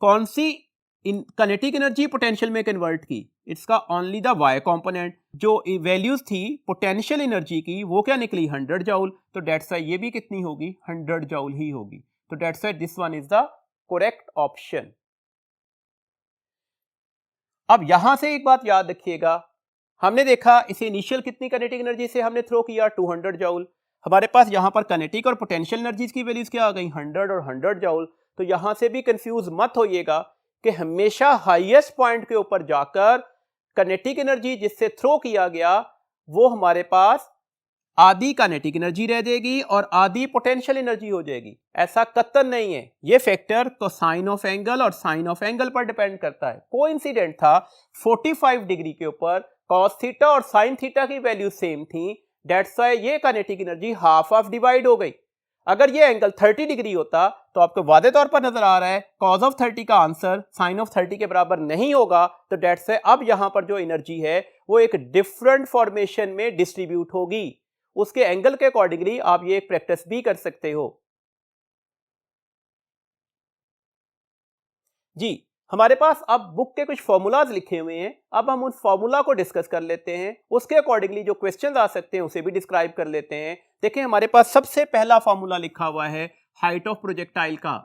कौन सी काइनेटिक एनर्जी पोटेंशियल में कन्वर्ट की, इसका ओनली द y कंपोनेंट। जो वैल्यूज थी पोटेंशियल एनर्जी की वो क्या निकली 100 जूल, तो दैट्स व्हाई ये भी कितनी होगी 100 जूल ही होगी। तो that's why this one is the correct option. अब यहां से एक बात याद रखिएगा, हमने देखा इसे इनिशियल कितनी काइनेटिक एनर्जी से हमने थ्रो किया 200 जूल। हमारे पास यहां पर काइनेटिक और पोटेंशियल एनर्जीज की वैल्यूज क्या आ गई 100 और 100 जूल। तो यहां से भी कंफ्यूज मत होइएगा कि हमेशा हाईएस्ट पॉइंट के ऊपर जाकर काइनेटिक एनर्जी जिससे थ्रो किया गया वो हमारे पास आधी काइनेटिक एनर्जी रह जाएगी और आधी पोटेंशियल एनर्जी हो जाएगी। ऐसा कतई नहीं है। ये फैक्टर कोसाइन ऑफ एंगल और साइन ऑफ एंगल पर डिपेंड करता है। कोइंसिडेंट था 45 डिग्री के ऊपर कॉस थीटा और साइन थीटा की वैल्यू सेम थी, दैट्स व्हाई ये kinetic energy half of divide हो गई। अगर ये एंगल 30 डिग्री होता तो आपको वादे तौर पर नजर आ रहा है कॉस ऑफ 30 का आंसर साइन ऑफ 30 के बराबर नहीं होगा, तो दैट्स व्हाई अब यहां पर जो एनर्जी है वो एक डिफरेंट फॉर्मेशन में डिस्ट्रीब्यूट होगी। उसके एंगल के अकॉर्डिंगली आप ये प्रैक्टिस भी कर सकते हो। जी, हमारे पास अब बुक के कुछ फॉर्मूलाज लिखे हुए हैं। अब हम उस फॉर्मूला को डिस्कस कर लेते हैं, उसके अकॉर्डिंगली जो क्वेश्चंस आ सकते हैं उसे भी डिस्क्राइब कर लेते हैं। देखिए, हमारे पास सबसे पहला फॉर्मूला लिखा हुआ है हाइट ऑफ प्रोजेक्टाइल का।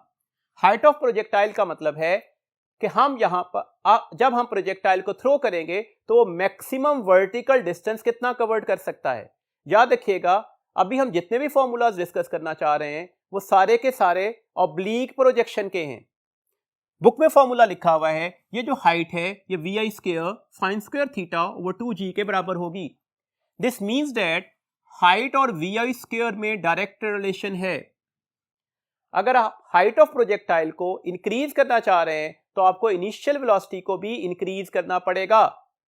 हाइट ऑफ प्रोजेक्टाइल का मतलब है कि हम यहां पर जब हम प्रोजेक्टाइल को थ्रो करेंगे तो वो मैक्सिमम वर्टिकल डिस्टेंस कितना कवर कर सकता है। याद रखिएगा, अभी हम जितने भी फॉर्मूलाज डिस्कस करना चाह रहे हैं वो सारे के सारे ऑब्लीक प्रोजेक्शन के हैं। बुक में फॉर्मूला लिखा हुआ है, ये जो हाइट है ये V I square sine square theta over 2g के बराबर होगी। दिस मीन्स दैट हाइट और वी आई स्क्वायर में डायरेक्ट रिलेशन है। अगर आप हाइट ऑफ प्रोजेक्टाइल को इंक्रीज करना चाह रहे हैं तो आपको इनिशियल वेलोसिटी को भी इंक्रीज करना पड़ेगा।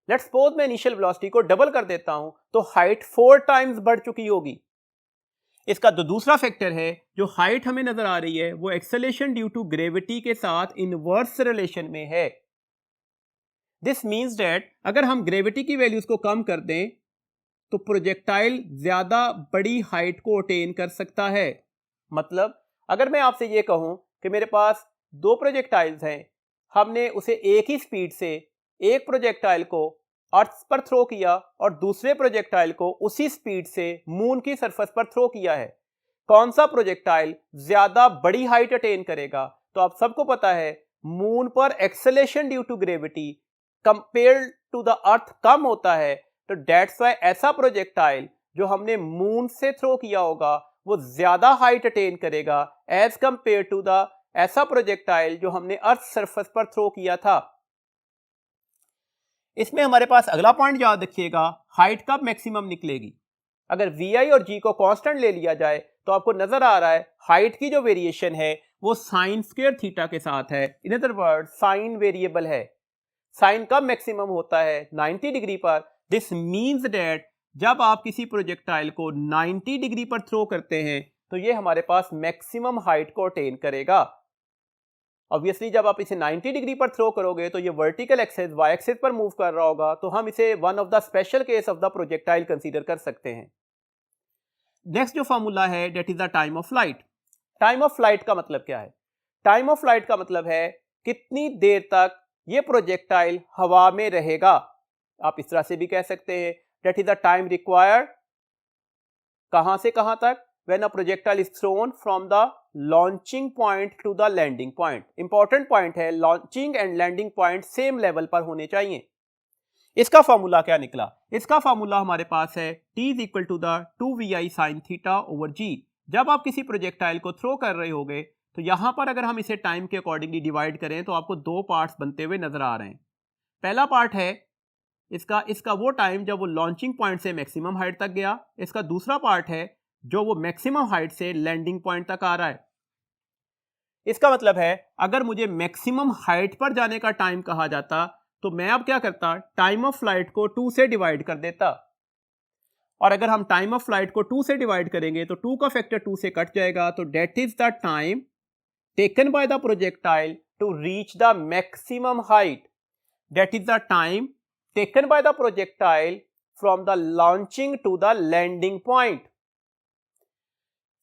लेट्स सपोज मैं इनिशियल वेलोसिटी को डबल कर देता हूं तो हाइट 4 टाइम्स बढ़ चुकी होगी। इसका जो दूसरा फैक्टर है, जो हाइट हमें नजर आ रही है वो एक्सेलेरेशन ड्यू टू ग्रेविटी के साथ इनवर्स रिलेशन में है। दिस मीन्स दैट अगर हम ग्रेविटी की वैल्यूज को कम कर दें तो प्रोजेक्टाइल ज्यादा बड़ी हाइट को अटेन कर सकता है। मतलब अगर मैं आपसे ये कहूं कि मेरे पास दो प्रोजेक्टाइल्स हैं, हमने उसे एक ही स्पीड से एक प्रोजेक्टाइल को अर्थ पर थ्रो किया और दूसरे प्रोजेक्टाइल को उसी स्पीड से मून की सरफेस पर थ्रो किया है, कौन सा प्रोजेक्टाइल ज्यादा बड़ी हाइट अटेन करेगा? तो आप सबको पता है मून पर acceleration due to gravity compare to the earth कम होता है, तो दैट्स व्हाई ऐसा प्रोजेक्टाइल जो हमने मून से थ्रो किया होगा वो ज्यादा हाइट अटेन करेगा एज कंपेयर टू द ऐसा प्रोजेक्टाइल जो हमने अर्थ सरफेस पर थ्रो किया था। इसमें हमारे पास अगला पॉइंट याद रखिएगा, हाइट कब मैक्सिमम निकलेगी? अगर वी आई और जी को कांस्टेंट ले लिया जाए तो आपको नजर आ रहा है हाइट की जो वेरिएशन है वो साइन स्क्वायर थीटा के साथ है। In other word sine variable है। साइन कब मैक्सिमम होता है? 90 डिग्री पर। दिस मीन्स दैट जब आप किसी प्रोजेक्टाइल को 90 डिग्री पर थ्रो करते हैं तो ये हमारे पास मैक्सिमम हाइट को अटेन करेगा। ऑब्वियसली जब आप इसे 90 डिग्री पर थ्रो करोगे तो ये वर्टिकल एक्सिस वाई एक्सिस पर मूव कर रहा होगा, तो हम इसे one of the special case of the projectile consider कर सकते हैं। नेक्स्ट जो फॉर्मूला है that is the time of flight. Time of flight का मतलब क्या है? टाइम ऑफ फ्लाइट का मतलब है कितनी देर तक ये प्रोजेक्टाइल हवा में रहेगा। आप इस तरह से भी कह सकते हैं that is the time required, कहां से कहां तक, when a projectile is thrown from the launching point to the landing point। Important point है, launching and landing point same level पर होने चाहिए। इसका फॉर्मूला क्या निकला? इसका फॉर्मूला हमारे पास है T is equal to the 2vi sin theta over g। जब आप किसी प्रोजेक्टाइल को थ्रो कर रहे होगे तो यहां पर अगर हम इसे टाइम के अकॉर्डिंगली डिवाइड करें तो आपको दो पार्ट्स बनते हुए नजर आ रहे हैं। पहला पार्ट है इसका वो टाइम जब वो लॉन्चिंग पॉइंट से मैक्सिमम हाइट तक गया। इसका दूसरा पार्ट है जो वो मैक्सिमम हाइट से लैंडिंग पॉइंट तक आ रहा है। इसका मतलब है अगर मुझे मैक्सिमम हाइट पर जाने का टाइम कहा जाता तो मैं अब क्या करता, टाइम ऑफ फ्लाइट को 2 से डिवाइड कर देता। और अगर हम टाइम ऑफ फ्लाइट को 2 से डिवाइड करेंगे तो 2 का फैक्टर 2 से कट जाएगा, तो that is the time taken by the projectile to reach the maximum height. That is the time taken by the projectile from the launching to the landing point.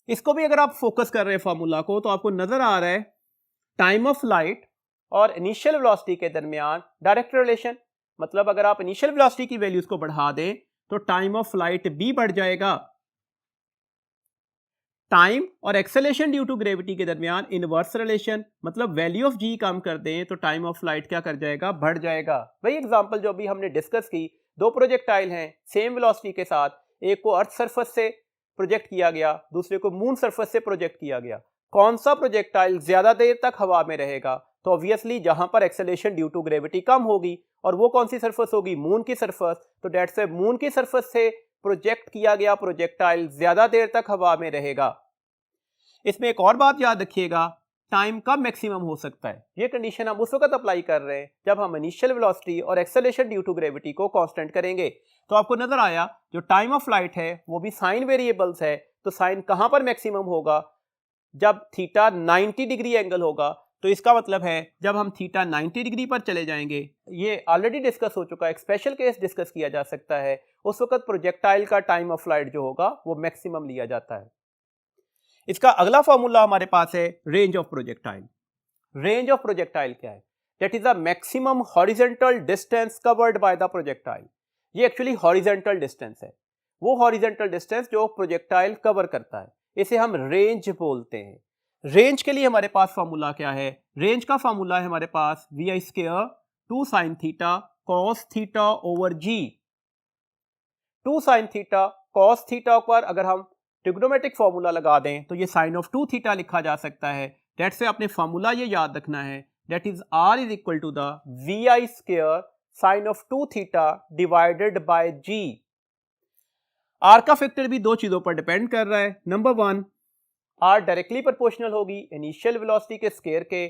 इसको भी अगर आप फोकस कर रहे हैं फॉर्मूला को तो आपको नजर आ रहा है टाइम ऑफ फ्लाइट और इनिशियल वेलोसिटी के दरमियान डायरेक्ट रिलेशन। मतलब अगर आप इनिशियल वेलोसिटी की वैल्यूज को बढ़ा दें तो टाइम ऑफ फ्लाइट भी बढ़ जाएगा। टाइम और एक्सेलेरेशन ड्यू टू ग्रेविटी के दरमियान इनवर्स रिलेशन, मतलब वैल्यू ऑफ जी कम कर दें तो टाइम ऑफ फ्लाइट क्या कर जाएगा, बढ़ जाएगा। वही एग्जांपल जो अभी हमने डिस्कस की, दो प्रोजेक्टाइल हैं सेम वेलोसिटी के साथ, एक को अर्थ सरफेस से प्रोजेक्ट किया गया, दूसरे को मून सरफेस से प्रोजेक्ट किया गया। कौन सा प्रोजेक्टाइल ज्यादा देर तक हवा में रहेगा? तो ऑब्वियसली जहां पर एक्सेलेरेशन ड्यू टू ग्रेविटी कम होगी, और वो कौन सी सरफेस होगी, मून की सरफेस। तो दैट्स व्हाई मून की सरफेस से प्रोजेक्ट किया गया प्रोजेक्टाइल ज्यादा देर तक हवा में रहेगा। इसमें एक और बात याद रखिएगा, टाइम कब मैक्सिमम हो सकता है। ये कंडीशन हम उस वक्त अप्लाई कर रहे हैं जब हम इनिशियल वेलोसिटी और एक्सेलरेशन ड्यू टू ग्रेविटी को कांस्टेंट करेंगे। तो आपको नजर आया जो टाइम ऑफ फ्लाइट है वो भी साइन वेरिएबल्स है, तो साइन कहां पर मैक्सिमम होगा, जब थीटा 90 डिग्री एंगल होगा। तो इसका मतलब है जब हम थीटा 90 डिग्री पर चले जाएंगे, ये ऑलरेडी डिस्कस हो चुका है, एक स्पेशल केस डिस्कस किया जा सकता है, उस वक्त प्रोजेक्टाइल का टाइम ऑफ फ्लाइट जो होगा वो मैक्सिमम लिया जाता है। इसका अगला फॉर्मूला हमारे पास है range of projectile. Range of projectile क्या है? That is the maximum horizontal distance covered by the projectile. ये एक्चुअली हॉरिजॉन्टल डिस्टेंस है, वो हॉरिजॉन्टल डिस्टेंस जो प्रोजेक्टाइल कवर करता है, इसे हम रेंज बोलते हैं। रेंज के लिए हमारे पास फॉर्मूला क्या है? रेंज का फॉर्मूला है हमारे पास vi square 2 sin theta cos theta over g। 2 sin theta cos theta पर अगर हम ट्रिग्नोमेट्रिक फॉर्मूला लगा दें तो ये साइन ऑफ 2 थीटा लिखा जा सकता है। दैट से आपने फॉर्मूला ये याद रखना है, that is r is equal to the vi square sine of 2 theta divided by g। r का फैक्टर भी दो चीजों पर डिपेंड कर रहा है। Number one, r directly proportional होगी इनिशियल वेलोसिटी के स्क्वायर के।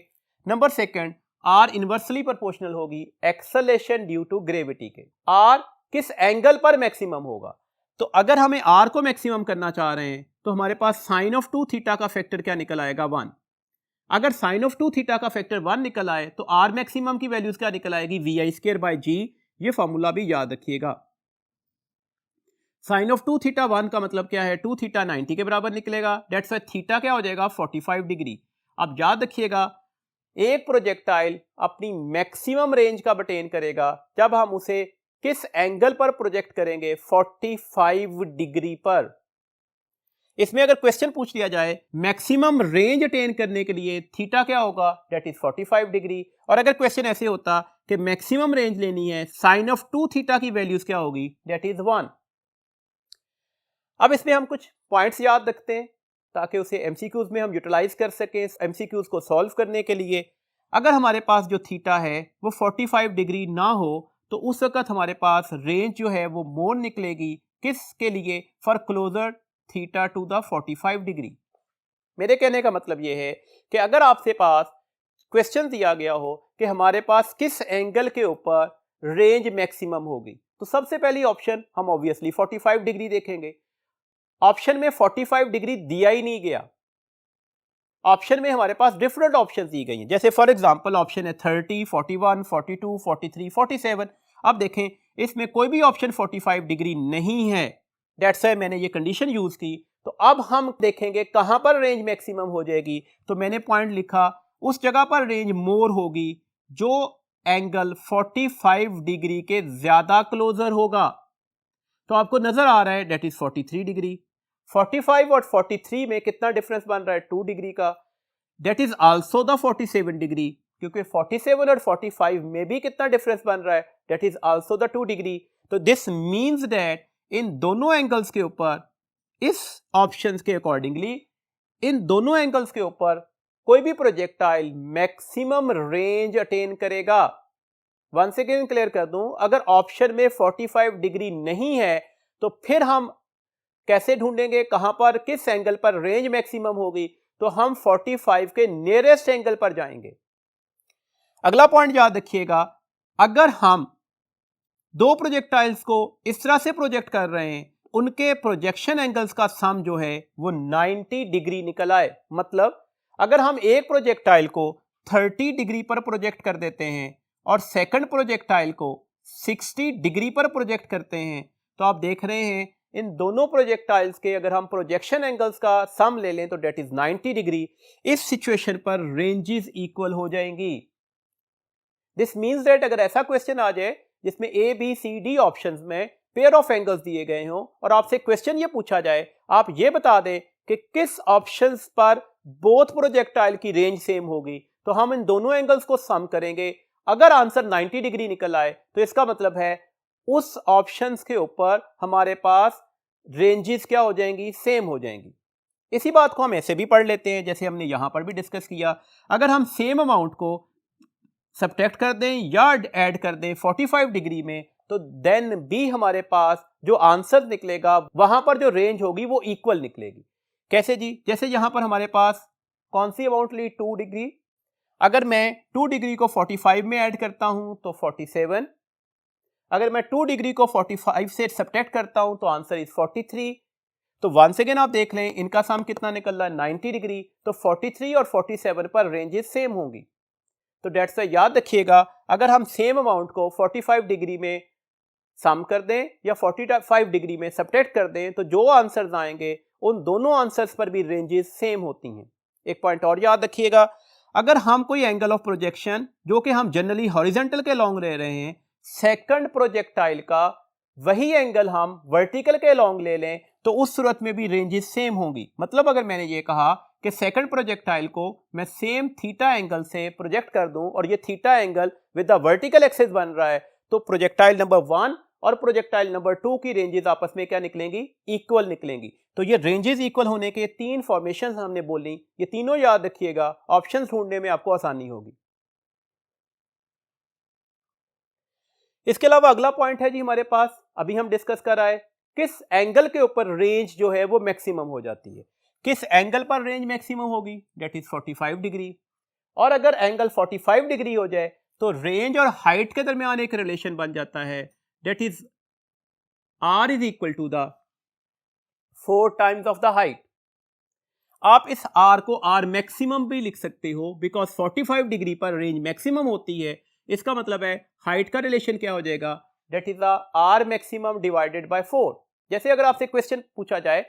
Number second, r inversely proportional होगी एक्सेलरेशन ड्यू टू ग्रेविटी के। r किस एंगल पर मैक्सिमम होगा? तो अगर हमें r को मैक्सिमम करना चाह रहे हैं तो हमारे पास साइन ऑफ 2 थीटा का फैक्टर क्या निकल आएगा? 1। अगर साइन ऑफ 2 थीटा का फैक्टर 1 निकल आए तो r मैक्सिमम की वैल्यूज क्या निकल आएगी? vi square by g। ये फॉर्मूला भी याद रखिएगा। साइन ऑफ 2 थीटा 1 का मतलब क्या है? 2 थीटा 90 के बराबर निकलेगा। दैट्स व्हाई थीटा क्या हो जाएगा? 45 डिग्री। अब याद रखिएगा, एक प्रोजेक्टाइल अपनी मैक्सिमम रेंज का अटेन करेगा जब हम उसे किस एंगल पर प्रोजेक्ट करेंगे? 45 डिग्री पर। इसमें अगर क्वेश्चन पूछ लिया जाए मैक्सिमम रेंज अटेन करने के लिए थीटा क्या होगा? That is 45 degree. और अगर क्वेश्चन ऐसे होता कि मैक्सिमम रेंज लेनी है, साइन ऑफ 2 थीटा की वैल्यूज क्या होगी? That is 1। अब इसमें हम कुछ पॉइंट्स याद रखते हैं ताकि उसे एमसीक्यूज में हम यूटिलाइज कर सकें। एमसीक्यूज को सॉल्व करने के लिए अगर हमारे पास जो थीटा है वो 45 डिग्री ना हो तो उस वक्त हमारे पास रेंज जो है वो मोर निकलेगी। किसके लिए? For closer theta to the 45 degree. मेरे कहने का मतलब ये है कि अगर आपसे पास क्वेश्चन दिया गया हो कि हमारे पास किस एंगल के ऊपर रेंज मैक्सिमम होगी, तो सबसे पहली ऑप्शन हम ऑब्वियसली 45 डिग्री देखेंगे। ऑप्शन में 45 डिग्री दिया ही नहीं गया, ऑप्शन में हमारे पास डिफरेंट ऑप्शंस दी गई हैं। जैसे फॉर एग्जांपल ऑप्शन है 30, 41, 42, 43, 47। अब देखें इसमें कोई भी ऑप्शन 45 डिग्री नहीं है। दैट्स व्हाई मैंने ये कंडीशन यूज की। तो अब हम देखेंगे कहां पर रेंज मैक्सिमम हो जाएगी। तो मैंने पॉइंट लिखा उस जगह पर रेंज मोर होगी जो एंगल 45 डिग्री के ज्यादा क्लोजर होगा। तो आपको नजर आ रहा है दैट इज 43 डिग्री। 45 और 43 में कितना डिफरेंस बन रहा है? 2 डिग्री का। That is also the 47 degree, क्योंकि 47 और 45 में भी कितना डिफरेंस बन रहा है? That is also the 2 degree. तो दिस मींस दैट इन दोनों एंगल्स के ऊपर, इस ऑप्शंस के अकॉर्डिंगली इन दोनों एंगल्स के ऊपर कोई भी प्रोजेक्टाइल मैक्सिमम रेंज अटेन करेगा। वंस अगेन क्लियर कर दूं, अगर ऑप्शन में 45 डिग्री नहीं है तो फिर हम कैसे ढूंढेंगे कहां पर किस एंगल पर रेंज मैक्सिमम होगी? तो हम 45 के नियरेस्ट एंगल पर जाएंगे। अगला पॉइंट याद रखिएगा, अगर हम दो प्रोजेक्टाइल्स को इस तरह से प्रोजेक्ट कर रहे हैं उनके प्रोजेक्शन एंगल्स का सम जो है वो 90 डिग्री निकल आए। मतलब अगर हम एक प्रोजेक्टाइल को 30 डिग्री पर प्रोजेक्ट कर देते हैं और सेकंड प्रोजेक्टाइल को 60 डिग्री पर प्रोजेक्ट करते हैं, तो आप देख रहे हैं इन दोनों प्रोजेक्टाइल्स के अगर हम प्रोजेक्शन एंगल्स का सम ले लें तो डेट इज 90 डिग्री। इस सिचुएशन पर रेंजेस इक्वल हो जाएंगी। दिस मींस दैट अगर ऐसा क्वेश्चन आ जाए जिसमें A B C D options में पेयर ऑफ एंगल्स दिए गए हों और आपसे क्वेश्चन ये पूछा जाए, आप ये बता दें कि किस ऑप्शंस पर बोथ प्रोजेक्टाइल की रेंज सेम होगी, तो हम इन दोनों एंगल्स को सम करेंगे। अगर आंसर 90 डिग्री निकल आए तो इसका मतलब है उस ऑप्शंस के ऊपर हमारे पास रेंजेस क्या हो जाएंगी? सेम हो जाएंगी। इसी बात को हम ऐसे भी पढ़ लेते हैं जैसे हमने यहां पर भी डिस्कस किया। अगर हम सेम अमाउंट को सब्ट्रैक्ट कर दें या ऐड कर दें 45 डिग्री में, तो देन भी हमारे पास जो आंसर निकलेगा वहां पर जो रेंज होगी वो इक्वल निकलेगी। कैसे जी? जैसे यहां पर हमारे पास कौन सी अमाउंट ली? 2 डिग्री। अगर मैं 2 डिग्री को 45 में ऐड करता हूं तो 47। अगर मैं 2 डिग्री को 45 से सब्ट्रैक्ट करता हूं तो आंसर इज 43। तो वंस अगेन आप देख लें इनका सम कितना निकल रहा है? 90 डिग्री। तो 43 और 47 पर रेंजेस सेम होंगी। तो डेट्स वाई याद रखिएगा, अगर हम सेम अमाउंट को 45 डिग्री में सम कर दें या 45 डिग्री में सब्ट्रैक्ट कर दें तो जो आंसर्स आएंगे उन दोनों आंसर्स पर भी रेंजेस सेम होती हैं। एक पॉइंट और याद रखिएगा, अगर हम कोई एंगल ऑफ प्रोजेक्शन जो कि हम जनरली हॉरिजॉन्टल के लॉन्ग ले रहे हैं, सेकंड प्रोजेक्टाइल का वही एंगल हम वर्टिकल के लॉन्ग ले लें तो उस सूरत में भी रेंजेस सेम होंगी। मतलब अगर मैंने ये कहा कि सेकंड प्रोजेक्टाइल को मैं सेम थीटा एंगल से प्रोजेक्ट कर दूं और ये theta angle with the vertical axis बन रहा है, तो प्रोजेक्टाइल नंबर 1 और प्रोजेक्टाइल नंबर 2 की रेंजेस आपस में क्या निकलेंगी? इक्वल निकलेंगी। तो ये रेंजेस इक्वल होने के 3 फॉर्मेशंस हमने बोली, ये तीनों याद रखिएगा, ऑप्शंस ढूंढने में आपको आसानी होगी। इसके अलावा अगला पॉइंट है जी हमारे पास, अभी हम डिस्कस कर रहे हैं किस एंगल के ऊपर रेंज जो है वो मैक्सिमम हो जाती है। किस एंगल पर रेंज मैक्सिमम होगी? That is 45 degree. और अगर एंगल 45 डिग्री हो जाए तो रेंज और हाइट के दरमियान एक रिलेशन बन जाता है, that is R is equal to the 4 times of the height. आप इस R को R मैक्सिमम भी लिख सकते हो बिकॉज 45 डिग्री पर रेंज मैक्सिमम होती है। इसका मतलब है हाइट का रिलेशन क्या हो जाएगा? That is the R maximum divided by 4। जैसे अगर आपसे क्वेश्चन पूछा जाए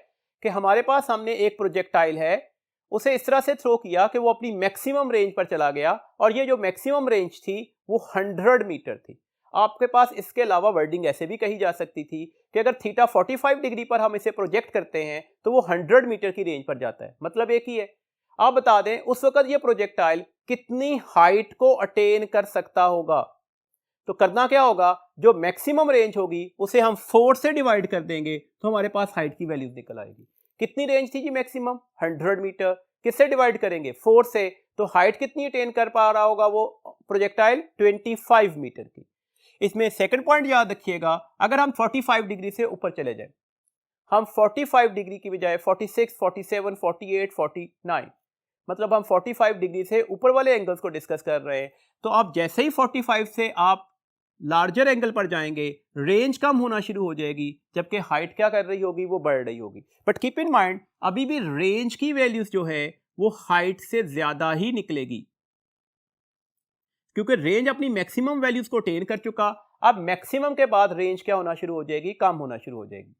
कि हमारे पास सामने एक प्रोजेक्टाइल है, उसे इस तरह से थ्रो किया कि वो अपनी मैक्सिमम रेंज पर चला गया और ये जो मैक्सिमम रेंज थी वो 100 मीटर थी। आपके पास इसके अलावा वर्डिंग ऐसे भी कही जा सकती थी कि अगर थीटा 45 डिग्री पर हम इसे प्रोजेक्ट करते हैं तो वो 100 मीटर की रेंज पर जाता है। मतलब एक ही है। आप बता दें उस वक्त ये प्रोजेक्टाइल कितनी हाइट को अटेन कर सकता होगा। तो करना क्या होगा, जो मैक्सिमम रेंज होगी उसे हम 4 से डिवाइड कर देंगे तो हमारे पास हाइट की वैल्यू निकल आएगी। कितनी रेंज थी जी मैक्सिमम? 100 मीटर। किससे डिवाइड करेंगे? 4 से। तो हाइट कितनी अटेन कर पा रहा होगा वो प्रोजेक्टाइल? 25 मीटर की। इसमें सेकंड पॉइंट याद रखिएगा, अगर हम 45 डिग्री से ऊपर चले जाए, हम 45 डिग्री की बजाय 46, 47, 48, 49, मतलब हम 45 डिग्री से ऊपर वाले एंगल्स को डिस्कस कर रहे हैं, तो आप जैसे ही 45 से आप लार्जर एंगल पर जाएंगे रेंज कम होना शुरू हो जाएगी, जबकि हाइट क्या कर रही होगी? वो बढ़ रही होगी। बट कीप इन माइंड अभी भी रेंज की वैल्यूज जो है वो हाइट से ज्यादा ही निकलेगी क्योंकि रेंज अपनी मैक्सिमम वैल्यूज को अटेन कर चुका। अब मैक्सिमम के बाद रेंज क्या होना शुरू हो जाएगी? कम होना शुरू हो जाएगी।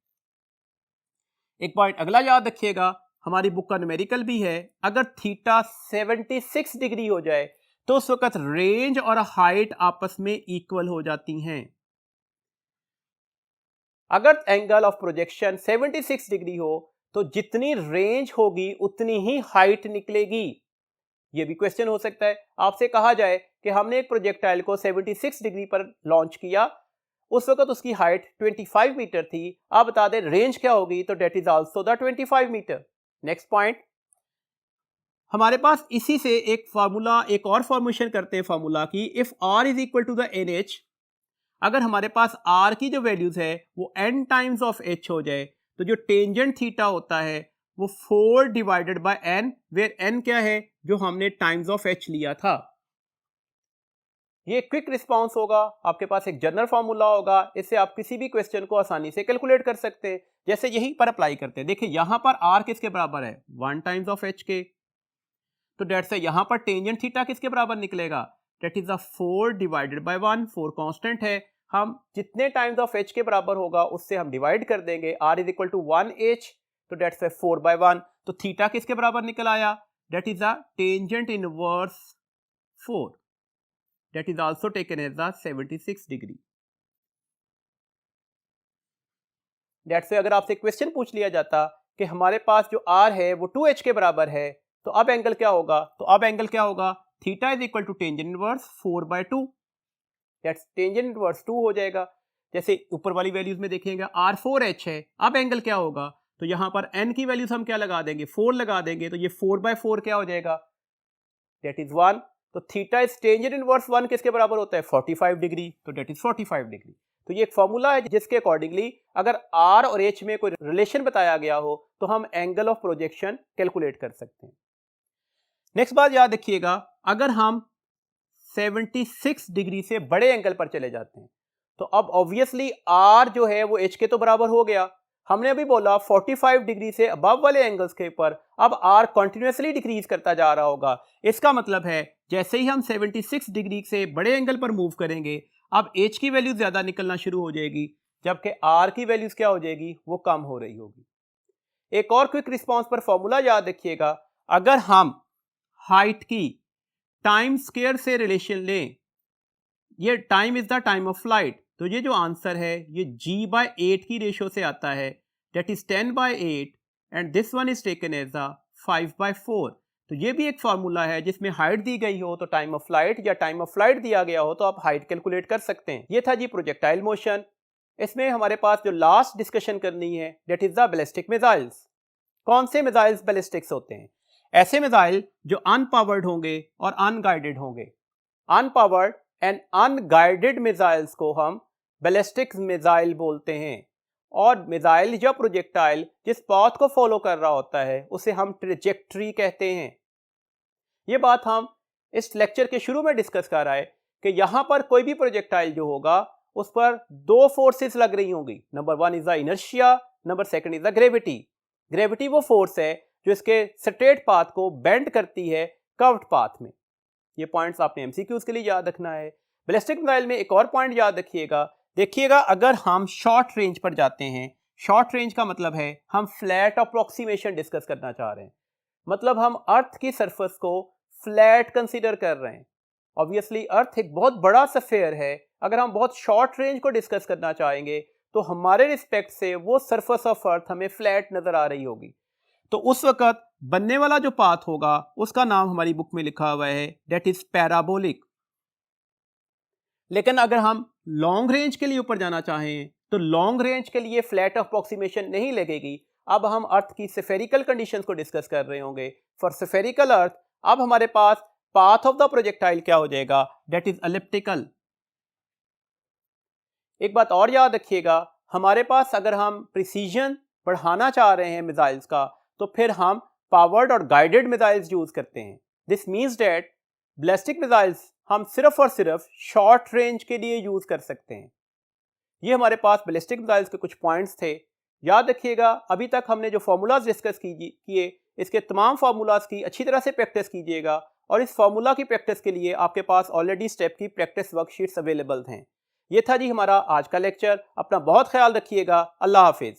एक पॉइंट अगला याद रखिएगा, हमारी बुक का न्यूमेरिकल भी है, अगर थीटा 76 डिग्री हो जाए तो उस वक्त रेंज और हाइट आपस में इक्वल हो जाती हैं। अगर एंगल ऑफ प्रोजेक्शन 76 डिग्री हो तो जितनी रेंज होगी उतनी ही हाइट निकलेगी। यह भी क्वेश्चन हो सकता है, आपसे कहा जाए कि हमने एक प्रोजेक्टाइल को 76 डिग्री पर लॉन्च किया, उस वक्त उसकी हाइट 25 मीटर थी, आप बता दें रेंज क्या होगी? तो that is also the 25 metre. Next point, हमारे पास इसी से एक फार्मूला, एक और फॉर्मेशन करते हैं फार्मूला की, if R is equal to the NH, अगर हमारे पास R की जो वैल्यूज है वो n टाइम्स ऑफ H हो जाए तो जो टेंजेंट थीटा होता है वो 4 divided by n, where n क्या है? जो हमने टाइम्स ऑफ H लिया था। ये क्विक रिस्पांस होगा, आपके पास एक जनरल फार्मूला होगा, इससे आप किसी भी क्वेश्चन को आसानी से कैलकुलेट कर सकते हैं। जैसे यही पर अप्लाई करते हैं, देखिए यहां पर R किसके बराबर है? 1 टाइम्स ऑफ H के। तो डेट्स है यहां पर टेंजेंट थीटा किसके बराबर निकलेगा? That is 4 divided by 1, 4 constant है, हम जितने टाइम्स ऑफ H के बराबर होगा उससे हम डिवाइड कर देंगे। R is equal to 1H, तो डेट्स है 4 बाय 1, तो थीटा किसके बराबर निकल आया? That is the tangent inverse 4, that is also taken as the 76 डिग्री। That's why अगर आपसे क्वेश्चन पूछ लिया जाता कि हमारे पास जो R है वो 2H के बराबर है, तो अब एंगल क्या होगा? तो अब एंगल क्या होगा? Theta is equal to tangent inverse 4/2, that's tangent inverse 2 हो जाएगा। जैसे ऊपर वाली वैल्यूज में देखेंगे R 4H है, अब एंगल क्या होगा? तो यहां पर n की वैल्यूज हम क्या लगा देंगे? 4 लगा देंगे, तो ये 4/4 क्या हो जाएगा? That is 1। तो थीटा इज टेंजेंट इनवर्स 1 किसके बराबर होता है? 45 डिग्री, तो डेट इज 45 डिग्री। तो ये एक फॉर्मूला है जिसके अकॉर्डिंगली अगर आर और एच में कोई रिलेशन बताया गया हो तो हम एंगल ऑफ प्रोजेक्शन कैलकुलेट कर सकते हैं। नेक्स्ट बात याद रखिएगा, अगर हम 76 डिग्री से बड़े एंगल पर चले जाते हैं तो अब ऑब्वियसली आर जो है वो एच के तो बराबर हो गया। हमने अभी बोला 45 डिग्री से अबव वाले एंगल्स के ऊपर अब आर कंटिन्यूअसली डिक्रीज करता जा रहा होगा। इसका मतलब है जैसे ही हम 76 डिग्री से बड़े एंगल पर मूव करेंगे अब एच की वैल्यू ज्यादा निकलना शुरू हो जाएगी, जबकि आर की वैल्यूज क्या हो जाएगी, वो कम हो रही होगी। एक और क्विक रिस्पॉन्स पर फॉर्मूला याद रखिएगा, अगर हम हाइट की टाइम स्क्वायर से रिलेशन लें, ये time is the time of flight, तो ये जो आंसर है ये g/8 की रेशो से आता है, that is 10/8 and this one is taken as a 5/4। तो ये भी एक फार्मूला है जिसमें हाइट दी गई हो तो टाइम ऑफ फ्लाइट या टाइम ऑफ फ्लाइट दिया गया हो तो आप हाइट कैलकुलेट कर सकते हैं। ये था जी प्रोजेक्टाइल मोशन। इसमें हमारे पास जो लास्ट डिस्कशन करनी है that is the ballistic missiles. कौन से मिसाइल्स बैलिस्टिक्स होते हैं? ऐसे मिसाइल जो अनपावर्ड होंगे और अनगाइडेड होंगे। अनपावर्ड एंड अनगाइडेड मिसाइल्स को हम बैलिस्टिक मिसाइल बोलते हैं, और मिसाइल या प्रोजेक्टाइल जिस पाथ को फॉलो कर रहा होता है उसे हम ट्रेजेक्ट्री कहते हैं। ये बात हम इस लेक्चर के शुरू में डिस्कस कर रहे हैं कि यहां पर कोई भी प्रोजेक्टाइल जो होगा उस पर दो फोर्सेस लग रही होंगी। Number one is the inertia, number second is the gravity. Gravity वो फोर्स है जो इसके स्ट्रेट पाथ को बेंड करती है कर्व्ड पाथ में। ये पॉइंट्स आपने एमसीक्यूज के लिए याद रखना है। बैलिस्टिक मिसाइल में एक और पॉइंट याद रखिएगा, देखिएगा अगर हम शॉर्ट रेंज पर जाते हैं, शॉर्ट रेंज का मतलब है हम फ्लैट अप्रोक्सीमेशन डिस्कस करना चाह रहे हैं, मतलब हम अर्थ की सरफेस को फ्लैट कंसीडर कर रहे हैं। ऑब्वियसली अर्थ एक बहुत बड़ा स्फीयर है, अगर हम बहुत शॉर्ट रेंज को डिस्कस करना चाहेंगे तो हमारे रिस्पेक्ट से वो सरफेस ऑफ अर्थ हमें फ्लैट नजर आ रही होगी। तो उस वक्त बनने वाला जो पाथ होगा उसका नाम हमारी बुक में लिखा हुआ है दैट इज पैराबोलिक। लेकिन अगर हम लॉन्ग रेंज के लिए ऊपर जाना चाहें तो लॉन्ग रेंज के लिए फ्लैट अप्रोक्सीमेशन नहीं लगेगी। अब हम अर्थ की स्फेरिकल कंडीशंस को डिस्कस कर रहे होंगे। फॉर स्फेरिकल अर्थ अब हमारे पास पाथ ऑफ द प्रोजेक्टाइल क्या हो जाएगा, दैट इज एलिप्टिकल। एक बात और याद रखिएगा, हमारे पास अगर हम प्रिसीजन बढ़ाना चाह रहे हैं मिसाइल्स का तो फिर हम पावर्ड और गाइडेड मिसाइल्स यूज करते हैं। This means that ballistic missiles हम सिर्फ और सिर्फ शॉर्ट रेंज के लिए यूज कर सकते हैं। ये हमारे पास बैलिस्टिक मिसाइल्स के कुछ पॉइंट्स थे। याद रखिएगा अभी तक हमने जो फार्मूलाज डिस्कस किए इसके तमाम फार्मूलाज की अच्छी तरह से प्रैक्टिस कीजिएगा, और इस फार्मूला की प्रैक्टिस के लिए आपके पास ऑलरेडी स्टेप की प्रैक्टिस वर्कशीट्स अवेलेबल हैं। ये था जी हमारा आज का लेक्चर। अपना बहुत ख्याल रखिएगा। अल्लाह हाफिज।